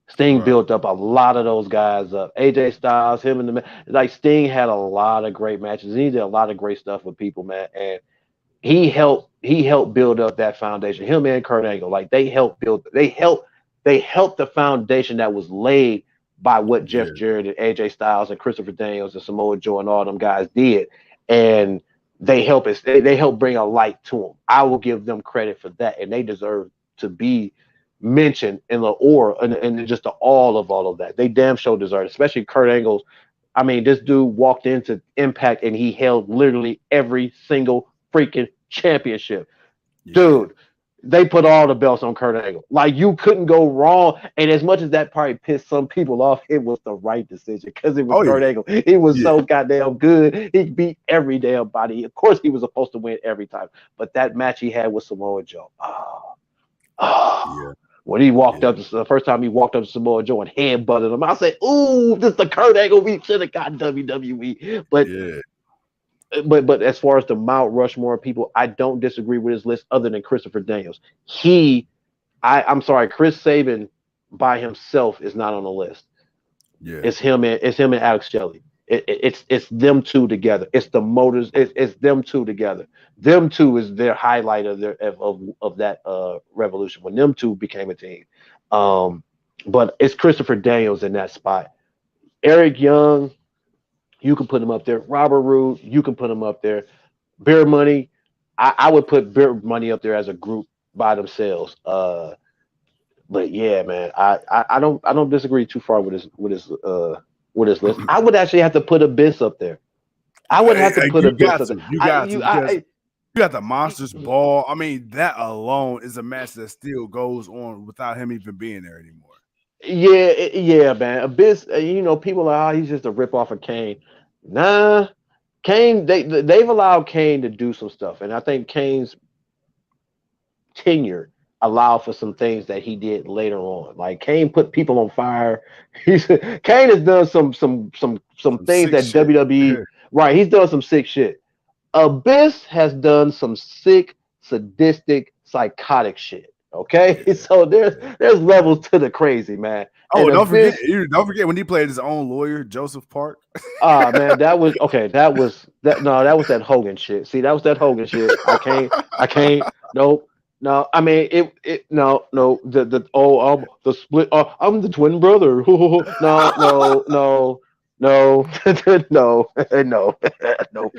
Sting Right. built up a lot of those guys up. AJ Styles, him and like Sting had a lot of great matches. He did a lot of great stuff with people, man. And he helped build up that foundation. Him and Kurt Angle, like they helped the foundation that was laid by what Jeff Yeah. Jarrett and AJ Styles and Christopher Daniels and Samoa Joe and all them guys did, and they help bring a light to them. I will give them credit for that, and they deserve to be mentioned in the aura and just the all of that. They damn sure deserve it, especially Kurt Angle. I mean, this dude walked into Impact and he held literally every single freaking championship. Yeah. Dude, they put all the belts on Kurt Angle. Like, you couldn't go wrong. And as much as that probably pissed some people off, it was the right decision because it was Oh Kurt yeah. Angle. He was Yeah. so goddamn good. He beat every damn body. Of course, he was supposed to win every time. But that match he had with Samoa Joe. Yeah. When he walked Yeah. up, the first time he walked up to Samoa Joe and head butted him, I said, "Ooh, this is the Kurt Angle we should have got WWE." Yeah. But as far as the Mount Rushmore people, I don't disagree with his list other than Christopher Daniels. I'm sorry, Chris Sabin by himself is not on the list. Yeah. It's him and Alex Shelley. It's them two together. It's the motors. It's them two together. Them two is their highlight of that revolution when them two became a team. Um, but it's Christopher Daniels in that spot. Eric Young, you can put him up there. Robert Roode, you can put him up there. Beer Money, I would put Beer Money up there as a group by themselves. But yeah, man, I don't disagree too far with his list. I would actually have to put Abyss up there. I would have to put You Abyss got up there. to. You got to because you got the I Monsters Ball. I mean, that alone is a match that still goes on without him even being there anymore. yeah, yeah, man. Abyss, people are, he's just a rip off of Kane. Nah, Kane, they've allowed Kane to do some stuff, and I think Kane's tenure allowed for some things that he did later on. Like, Kane put people on fire. Kane has done some Some things sick that shit. WWE, right? He's done some sick shit. Abyss has done some sick, sadistic, psychotic shit. Okay, Yeah. so there's Yeah. there's Yeah. levels to the crazy, man. Oh, And Abyss, don't forget when he played his own lawyer, Joseph Park. man, that was okay. That was that. No, that was that Hogan shit. See, that was that Hogan shit. I can't. Nope. No, I mean no. The split. I'm the twin brother. No, no, no, no, no, no, no,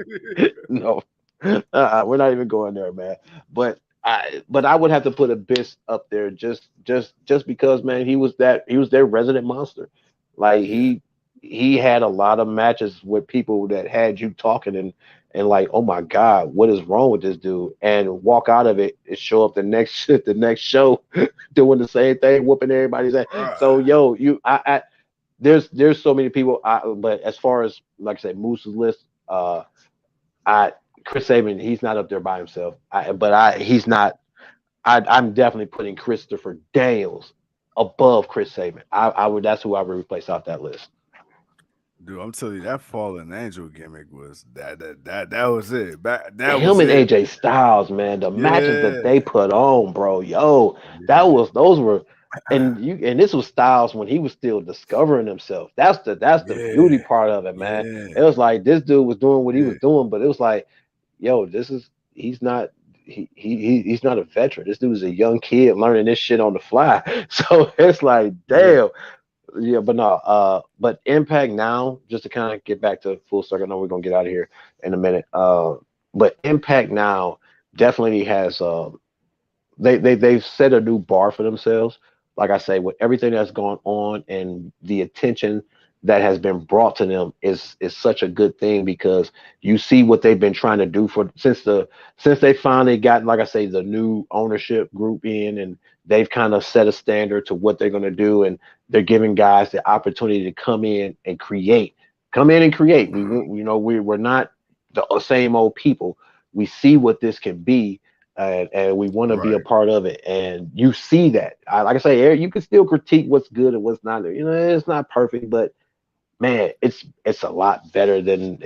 no. We're not even going there, man. But I would have to put Abyss up there just because, man, he was their resident monster. Like, Yeah. he had a lot of matches with people that had you talking and like, oh my god, what is wrong with this dude? And walk out of it and show up the next show doing the same thing, whooping everybody's ass. So, Right. yo, there's so many people. But as far as, like I said, Moose's list, I Chris Sabin, he's not up there by himself. He's not. I'm definitely putting Christopher Daniels above Chris Sabin. I would. That's who I would replace off that list. Dude, I'm telling you, that fallen angel gimmick was that was it. That Him was and it. AJ Styles, man, the matches that Yeah. they put on, bro, yo, Yeah. those were, and this was Styles when he was still discovering himself. That's the beauty Yeah. part of it, man. Yeah. It was like this dude was doing what he was Yeah. doing, but it was like, yo, he's not. He's not a veteran. This dude's a young kid learning this shit on the fly. So it's like, Yeah. damn. Yeah, but no, but Impact now, just to kind of get back to full circle, I know we're gonna get out of here in a minute. But Impact now definitely has they've set a new bar for themselves. Like I say, with everything that's going on and the attention that has been brought to them is such a good thing because you see what they've been trying to do for since they finally got, like I say, the new ownership group in, and they've kind of set a standard to what they're going to do, and they're giving guys the opportunity to come in and create. We're not the same old people. We see what this can be, and we want to be a Right. part of it. And you see that. Like I say, Eric, you can still critique what's good and what's not. It's not perfect, but man, it's a lot better than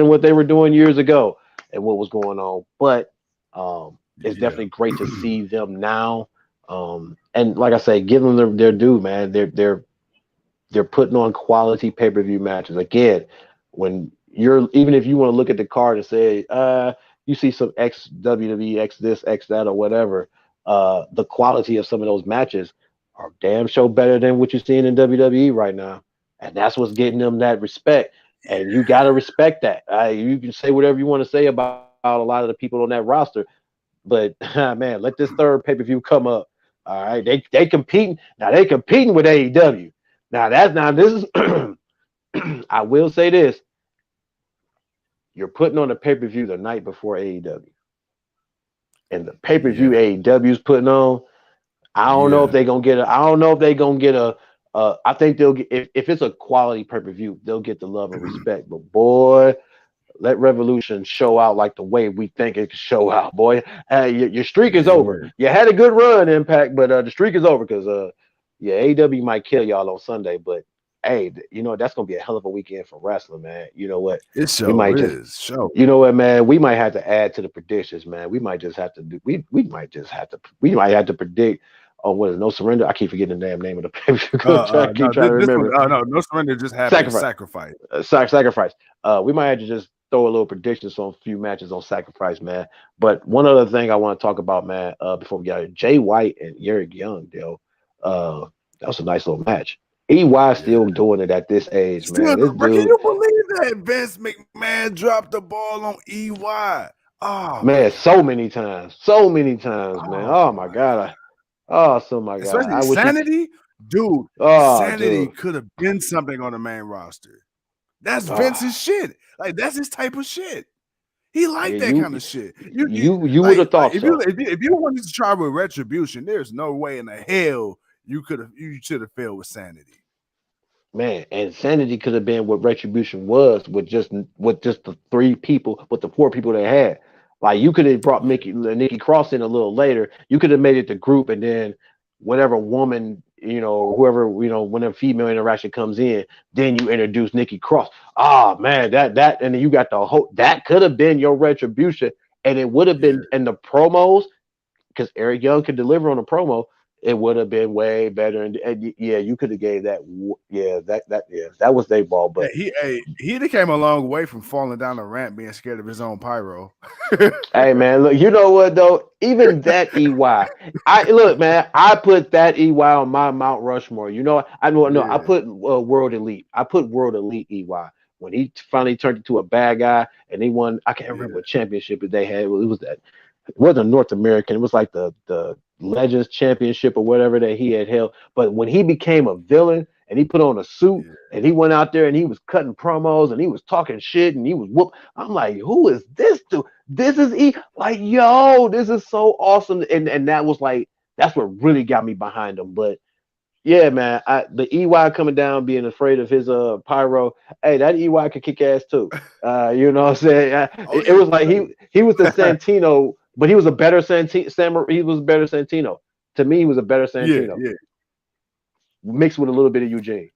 what they were doing years ago and what was going on. But it's Yeah. definitely great to see them now. And like I say, give them their due, man. They're putting on quality pay-per-view matches. Again, when you're even if you want to look at the card and say, you see some ex WWE, X this, X that, or whatever. The quality of some of those matches are damn sure better than what you're seeing in WWE right now, and that's what's getting them that respect. And you gotta respect that. You can say whatever you want to say about a lot of the people on that roster, but man, let this third pay per view come up. All right, they competing now. They competing with AEW. Now this is. I will say this: you're putting on a pay per view the night before AEW, and the pay per view Yeah, AEW's putting on. I don't know if yeah. they're gonna get a. I don't know if they're gonna get a. I think they'll get if it's a quality pay per view, they'll get the love and respect. But boy, let Revolution show out like the way we think it can show out, boy. Your streak is over. Yeah. You had a good run, Impact, but the streak is over because yeah, AEW might kill y'all on Sunday, but hey, you know that's gonna be a hell of a weekend for wrestling, man. You know what? It We sure might just, is. Sure. you know what, man? We might have to add to the predictions, man. We might just have to do. We might just have to. We might have to predict. Oh, what is No Surrender? I keep forgetting the damn name of the pay per view. Keep No, trying to this one. remember. No, no surrender just happened. Sacrifice. Sacrifice. Sacrifice. We might have to just throw a little predictions on a few matches on Sacrifice, man. But one other thing I want to talk about, man, before we get out, Jay White and Eric Young, Dale. That was a nice little match. EY Yeah. still doing it at this age, Still, man. This bro, can dude, you believe that Vince McMahon dropped the ball on EY? Oh man, man. so many times, man. Oh Oh my my god. god. So my god. Especially I wish he. Sanity, dude. Oh, Sanity dude. could have been something on the main roster. That's Oh, Vince's shit. Like that's his type of shit. He yeah, liked that kind of shit. you would have thought If so. you wanted to try with Retribution, there's no way in the hell you should have failed with Sanity. Man, and Sanity could have been what Retribution was with just the three people, with the four people they had. Like you could have brought Yeah, Nikki Cross in a little later. You could have made it the group, and then whatever woman, whoever, whenever female interaction comes in, then you introduce Nikki Cross. Ah, man, and then you got the whole. That could have been your Retribution, and it would have yeah. been in the promos because Eric Young could deliver on a promo, it would have been way better. And yeah, you could have gave that. Yeah, that was their ball. But He came a long way from falling down the ramp, being scared of his own pyro. hey, man, look, you know what though? Even that EY, I look, man, I put that EY on my Mount Rushmore. You know, I know, no, I Yeah, put World Elite. I put World Elite EY when he finally turned into a bad guy and he won. I can't remember yeah, what championship that they had. It was that. It wasn't North American. It was like the Legends Championship or whatever that he had held. But when he became a villain and he put on a suit yeah. and he went out there and he was cutting promos and he was talking shit and he was whoop. I'm like, who is this dude? This is like, yo, this is so awesome. And that was like, that's what really got me behind him. But yeah, man, the EY coming down, being afraid of his pyro. Hey, that EY could kick ass too. You know what I'm saying? Oh It yeah, was like he was the Santino, but he was a better Santino. He was a better Santino. To me, he was a better yeah, Santino, yeah. mixed with a little bit of Eugene.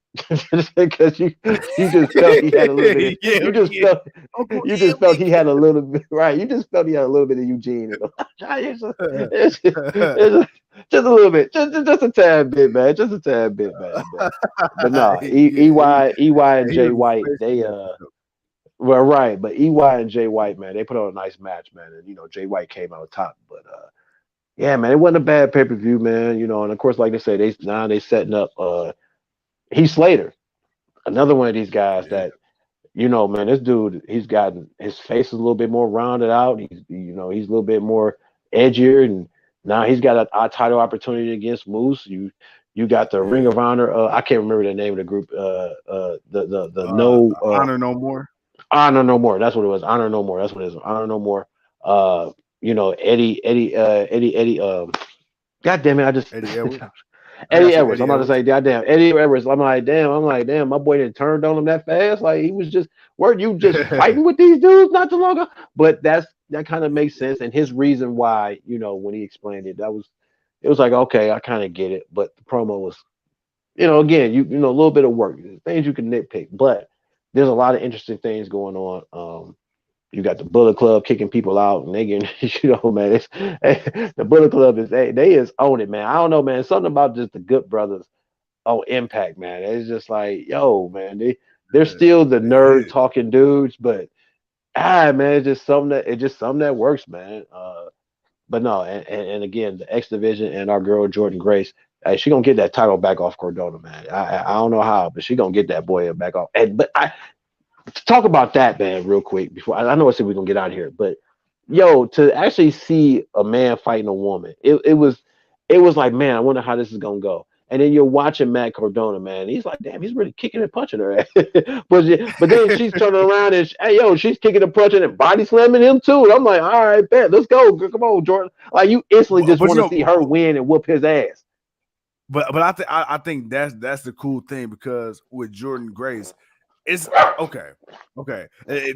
Because you just felt he had a little bit. Yeah, You just yeah. felt Uncle you Ian just felt he Mike. had a little bit, right. You just felt he had a little bit of Eugene in him. Just a little bit, just a tad bit, man, just a tad bit, man. But no, Yeah, EY and he Jay was a White, space they cadet. well, right, but EY and Jay White, man, they put on a nice match, man, and Jay White came out top, but yeah, man, it wasn't a bad pay per view, man, and of course, like they say, they setting up Heath Slater, another one of these guys Yeah, that man, this dude, he's gotten his face is a little bit more rounded out. He's a little bit more edgier, and now he's got a title opportunity against Moose. You got the Ring yeah. of Honor. I can't remember the name of the group. The no Honor no more. Honor No More. That's what it was. Honor No More. That's what it is. Honor No More. Eddie. God damn it! I just Eddie Edwards. I Eddie got you, Edwards. Eddie I'm about to Edwards. say, goddamn, Eddie Edwards. I'm like, damn, my boy didn't turned on him that fast. Like he was just, weren't you just fighting with these dudes not too long ago? But that kind of makes sense. And his reason why, when he explained it, it was like, okay, I kind of get it. But the promo was, again, a little bit of work, things you can nitpick, but there's a lot of interesting things going on. You got the Bullet Club kicking people out, and they getting, man, the Bullet Club is they is on it, man. I don't know, man. Something about just the Good Brothers on Impact, man. It's just like, yo, man, they're still the It nerd is. talking dudes, but Man, it's just something that works, man. But no, and again, the X Division and our girl Jordan Grace, hey, she gonna get that title back off Cordona, man. I don't know how, but she gonna get that boy back off. And but I talk about that, man, real quick before I know I said we're gonna get out of here, but yo, to actually see a man fighting a woman, it was like, man, I wonder how this is gonna go. And then you're watching Matt Cardona, man. He's like, damn, he's really kicking and punching her ass. but then she's turning around and hey, yo, she's kicking and punching and body slamming him too. And I'm like, all right, bet, let's go. Come on, Jordan. Like you instantly just But want to see her win and whoop his ass. but I think that's the cool thing because with Jordan Grace, it's okay. Okay,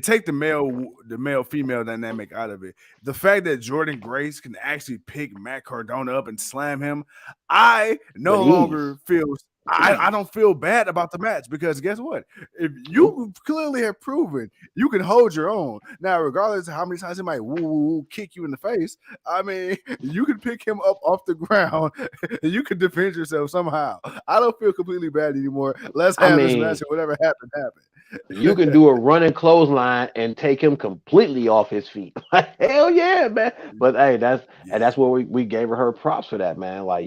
take the male female dynamic out of it. The fact that Jordan Grace can actually pick Matt Cardona up and slam him, I With no ease. longer feel. I don't feel bad about the match because guess what? If Nope. you clearly have proven you can hold your own now, regardless of how many times he might woo kick you in the face. I mean, you can pick him up off the ground. You can defend yourself somehow. I don't feel completely bad anymore. Let's I have this match, mean, and whatever happened, you can happened. do a running clothesline and take him completely off his feet. Like, hell yeah, man. But hey, that's Yeah. what we gave her props for that, man. Like,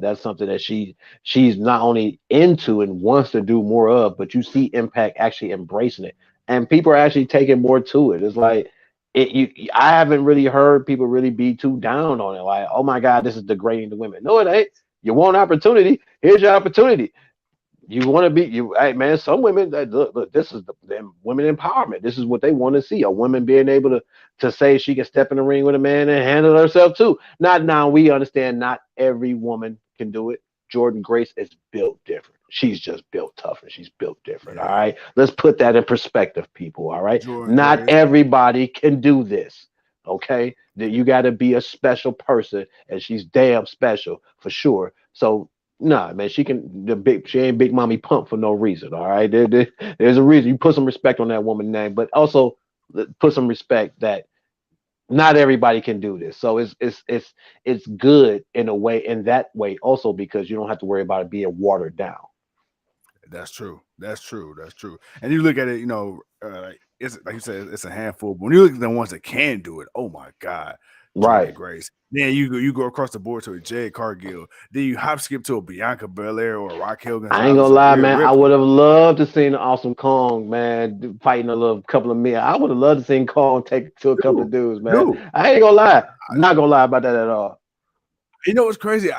that's something that she's not only into and wants to do more of, but you see Impact actually embracing it. And people are actually taking more to it. It's like I haven't really heard people really be too down on it. Like, oh my God, this is degrading the women. No, it ain't. You want opportunity? Here's your opportunity. You want to be you, hey man. Some women that look, this is them women empowerment. This is what they want to see. A woman being able to say she can step in the ring with a man and handle herself too. Not now. We understand not every woman can do it. Jordan Grace is built different. She's just built tougher. She's built different. All Yeah. right. Let's put that in perspective, people. All right. Jordan Not Grace. everybody can do this. Okay. That you got to be a special person, and she's damn special for sure. So nah, man, she ain't Big Mommy Pump for no reason. All right, there's a reason. You put some respect on that woman's name, but also put some respect that not everybody can do this. So it's good in a way, in that way also, because you don't have to worry about it being watered down. That's true. That's true. That's true. And you look at it, it's like you said, it's a handful. But when you look at the ones that can do it, oh my God, Jordan Right. Grace. Then you go across the board to a Jade Cargill. Then you hop skip to a Bianca Belair or a Raquel I ain't Gonzalez gonna or lie, Rhea man. I Ripley. would have loved to seen Awesome Kong, man, fighting a little couple of men. I would have loved to seen Kong take it to a couple of Dude, dudes, man. dude. I ain't gonna lie. Not gonna lie about that at all. You know what's crazy?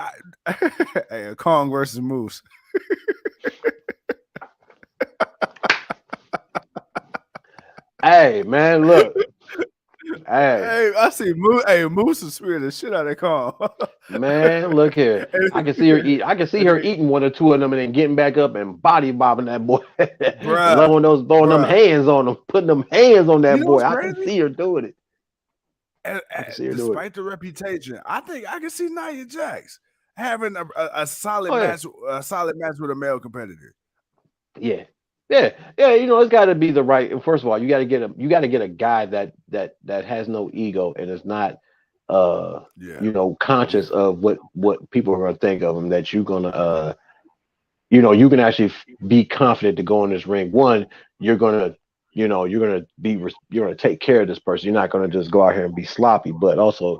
Hey, Kong versus Moose. Hey, man, look. Hey, Hey, I see Moose. Hey, Moose is swearing the shit out of Kong. man, look here. I can see her eat. I can see And her then, eating one or two of them and then getting back up and body bobbing that boy, bruh, throwing them bruh. hands on him, putting them hands on You that know boy. what's I can crazy? see her doing it. And, I can see her doing it. despite the reputation, I think I can see Nia Jax having a solid Oh yeah, match with a male competitor. yeah, yeah, yeah. It's got to be the right. First of all, you got to get a guy that has no ego and is not, uh, Yeah, conscious yeah, of what people are gonna think of him. That you're gonna, you can actually be confident to go in this ring. One, you're gonna, you're gonna take care of this person. You're not gonna just go out here and be sloppy. But also,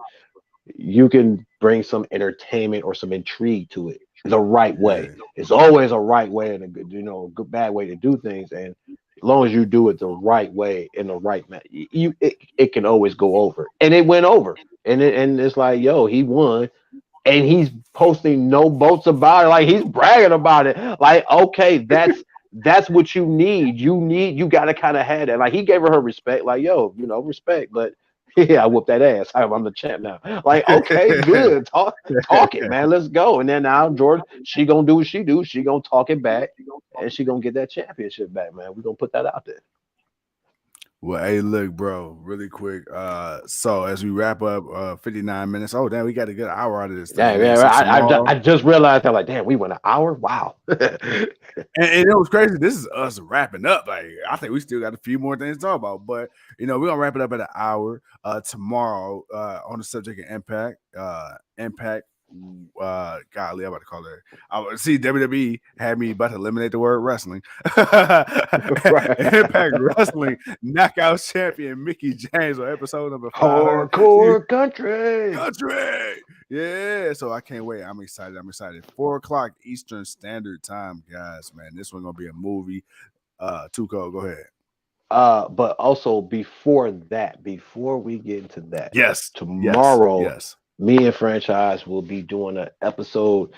you can bring some entertainment or some intrigue to it the right way. yeah. It's always a right way and a good, a good bad way to do things. And as long as you do it the right way in the right man, it can always go over. And it went over. And it's like, yo, he won and he's posting no boats about it. Like he's bragging about it. Like, okay, that's what you need. You gotta kind of have that. Like he gave her respect. Like, yo, respect. But yeah, I whooped that ass. I'm the champ now. Like, okay, good. Talk it, man. Let's go. And then now Jordan, she gonna do what she do. She gonna talk it back, and she gonna get that championship back, man. We gonna put that out there. Well, hey, look, bro, really quick. So as we wrap up, 59 minutes. Oh, damn, we got a good hour out of this Yeah, thing, man. yeah. So I tomorrow, just realized that. Like, damn, we went an hour. Wow. and it was crazy. This is us wrapping up. Like, I think we still got a few more things to talk about, but we're gonna wrap it up at an hour tomorrow on the subject of Impact. Impact Golly, I'm about to call it. I see WWE had me about to eliminate the word wrestling. Right. Impact Wrestling Knockout Champion Mickie James on episode number 500. Hardcore country. Country, yeah. So I can't wait. I'm excited. I'm excited. 4 o'clock Eastern Standard Time, guys. Man, this one gonna be a movie. Tuco, go ahead. But also before that, before we get into that, Yes, yes, tomorrow, yes, me and Franchise will be doing an episode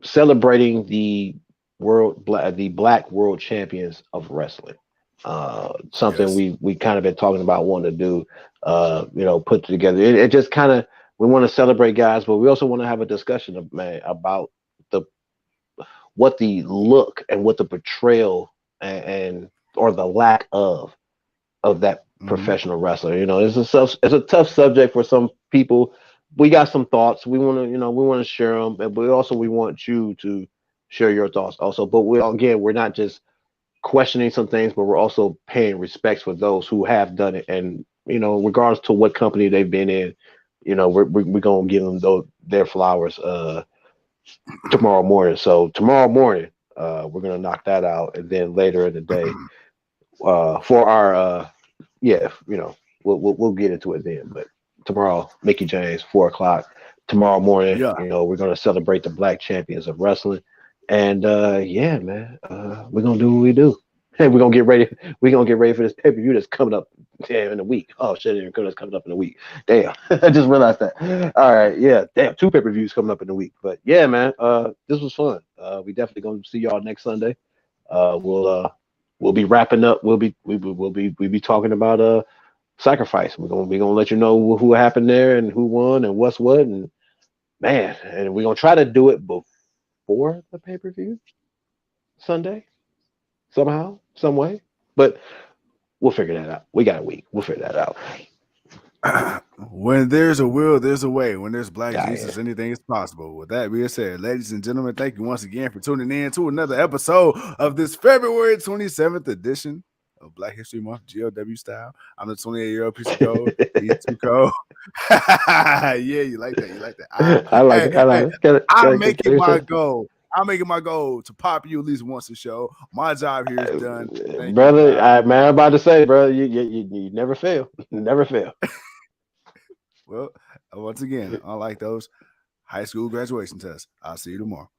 celebrating the Black World Champions of Wrestling. Something yes. we kind of been talking about wanting to do. Put together. It just kind of we want to celebrate guys, but we also want to have a discussion of man about the what the look and what the portrayal and or the lack of that Mm-hmm. professional wrestler. It's a tough subject for some people. We got some thoughts. We want to we want to share them, but we want you to share your thoughts also. But we're not just questioning some things, but we're also paying respects for those who have done it, and regardless to what company they've been in, we're gonna give them their flowers tomorrow morning. So tomorrow morning, we're gonna knock that out, and then later in the day, for our yeah, we'll get into it then. But tomorrow, Mickie James, 4 o'clock. Tomorrow morning, Yeah. we're gonna celebrate the Black champions of wrestling, and yeah, man, we're gonna do what we do. Hey, we're gonna get ready. We're gonna get ready for this pay per view that's coming up in a week. Oh shit, it's coming up in a week. Damn, I just realized that. All right, yeah, damn, two pay per views coming up in a week. But yeah, man, this was fun. We definitely gonna see y'all next Sunday. We'll be wrapping up. We'll be talking about sacrifice. We're gonna let you know who happened there and who won and what's what, and man, and we're gonna try to do it before the pay per view Sunday somehow, some way. But we'll figure that out. We got a week. We'll figure that out. When there's a will, there's a way. When there's Black Yeah, yeah. Jesus, anything is possible. With that being said, ladies and gentlemen, thank you once again for tuning in to another episode of this February 27th edition of Black History Month, GLW style. I'm the 28-year-old piece of gold. He's too cold. Yeah, you like that. You like that. I like Hey, it. I hey, like it. I'm Get making my yourself, goal. I'm making my goal to pop you at least once a show. My job here is done. Thank you, brother. guys. Man, I'm about to say, brother, you never fail. Never fail. Well, once again, unlike those high school graduation tests, I'll see you tomorrow.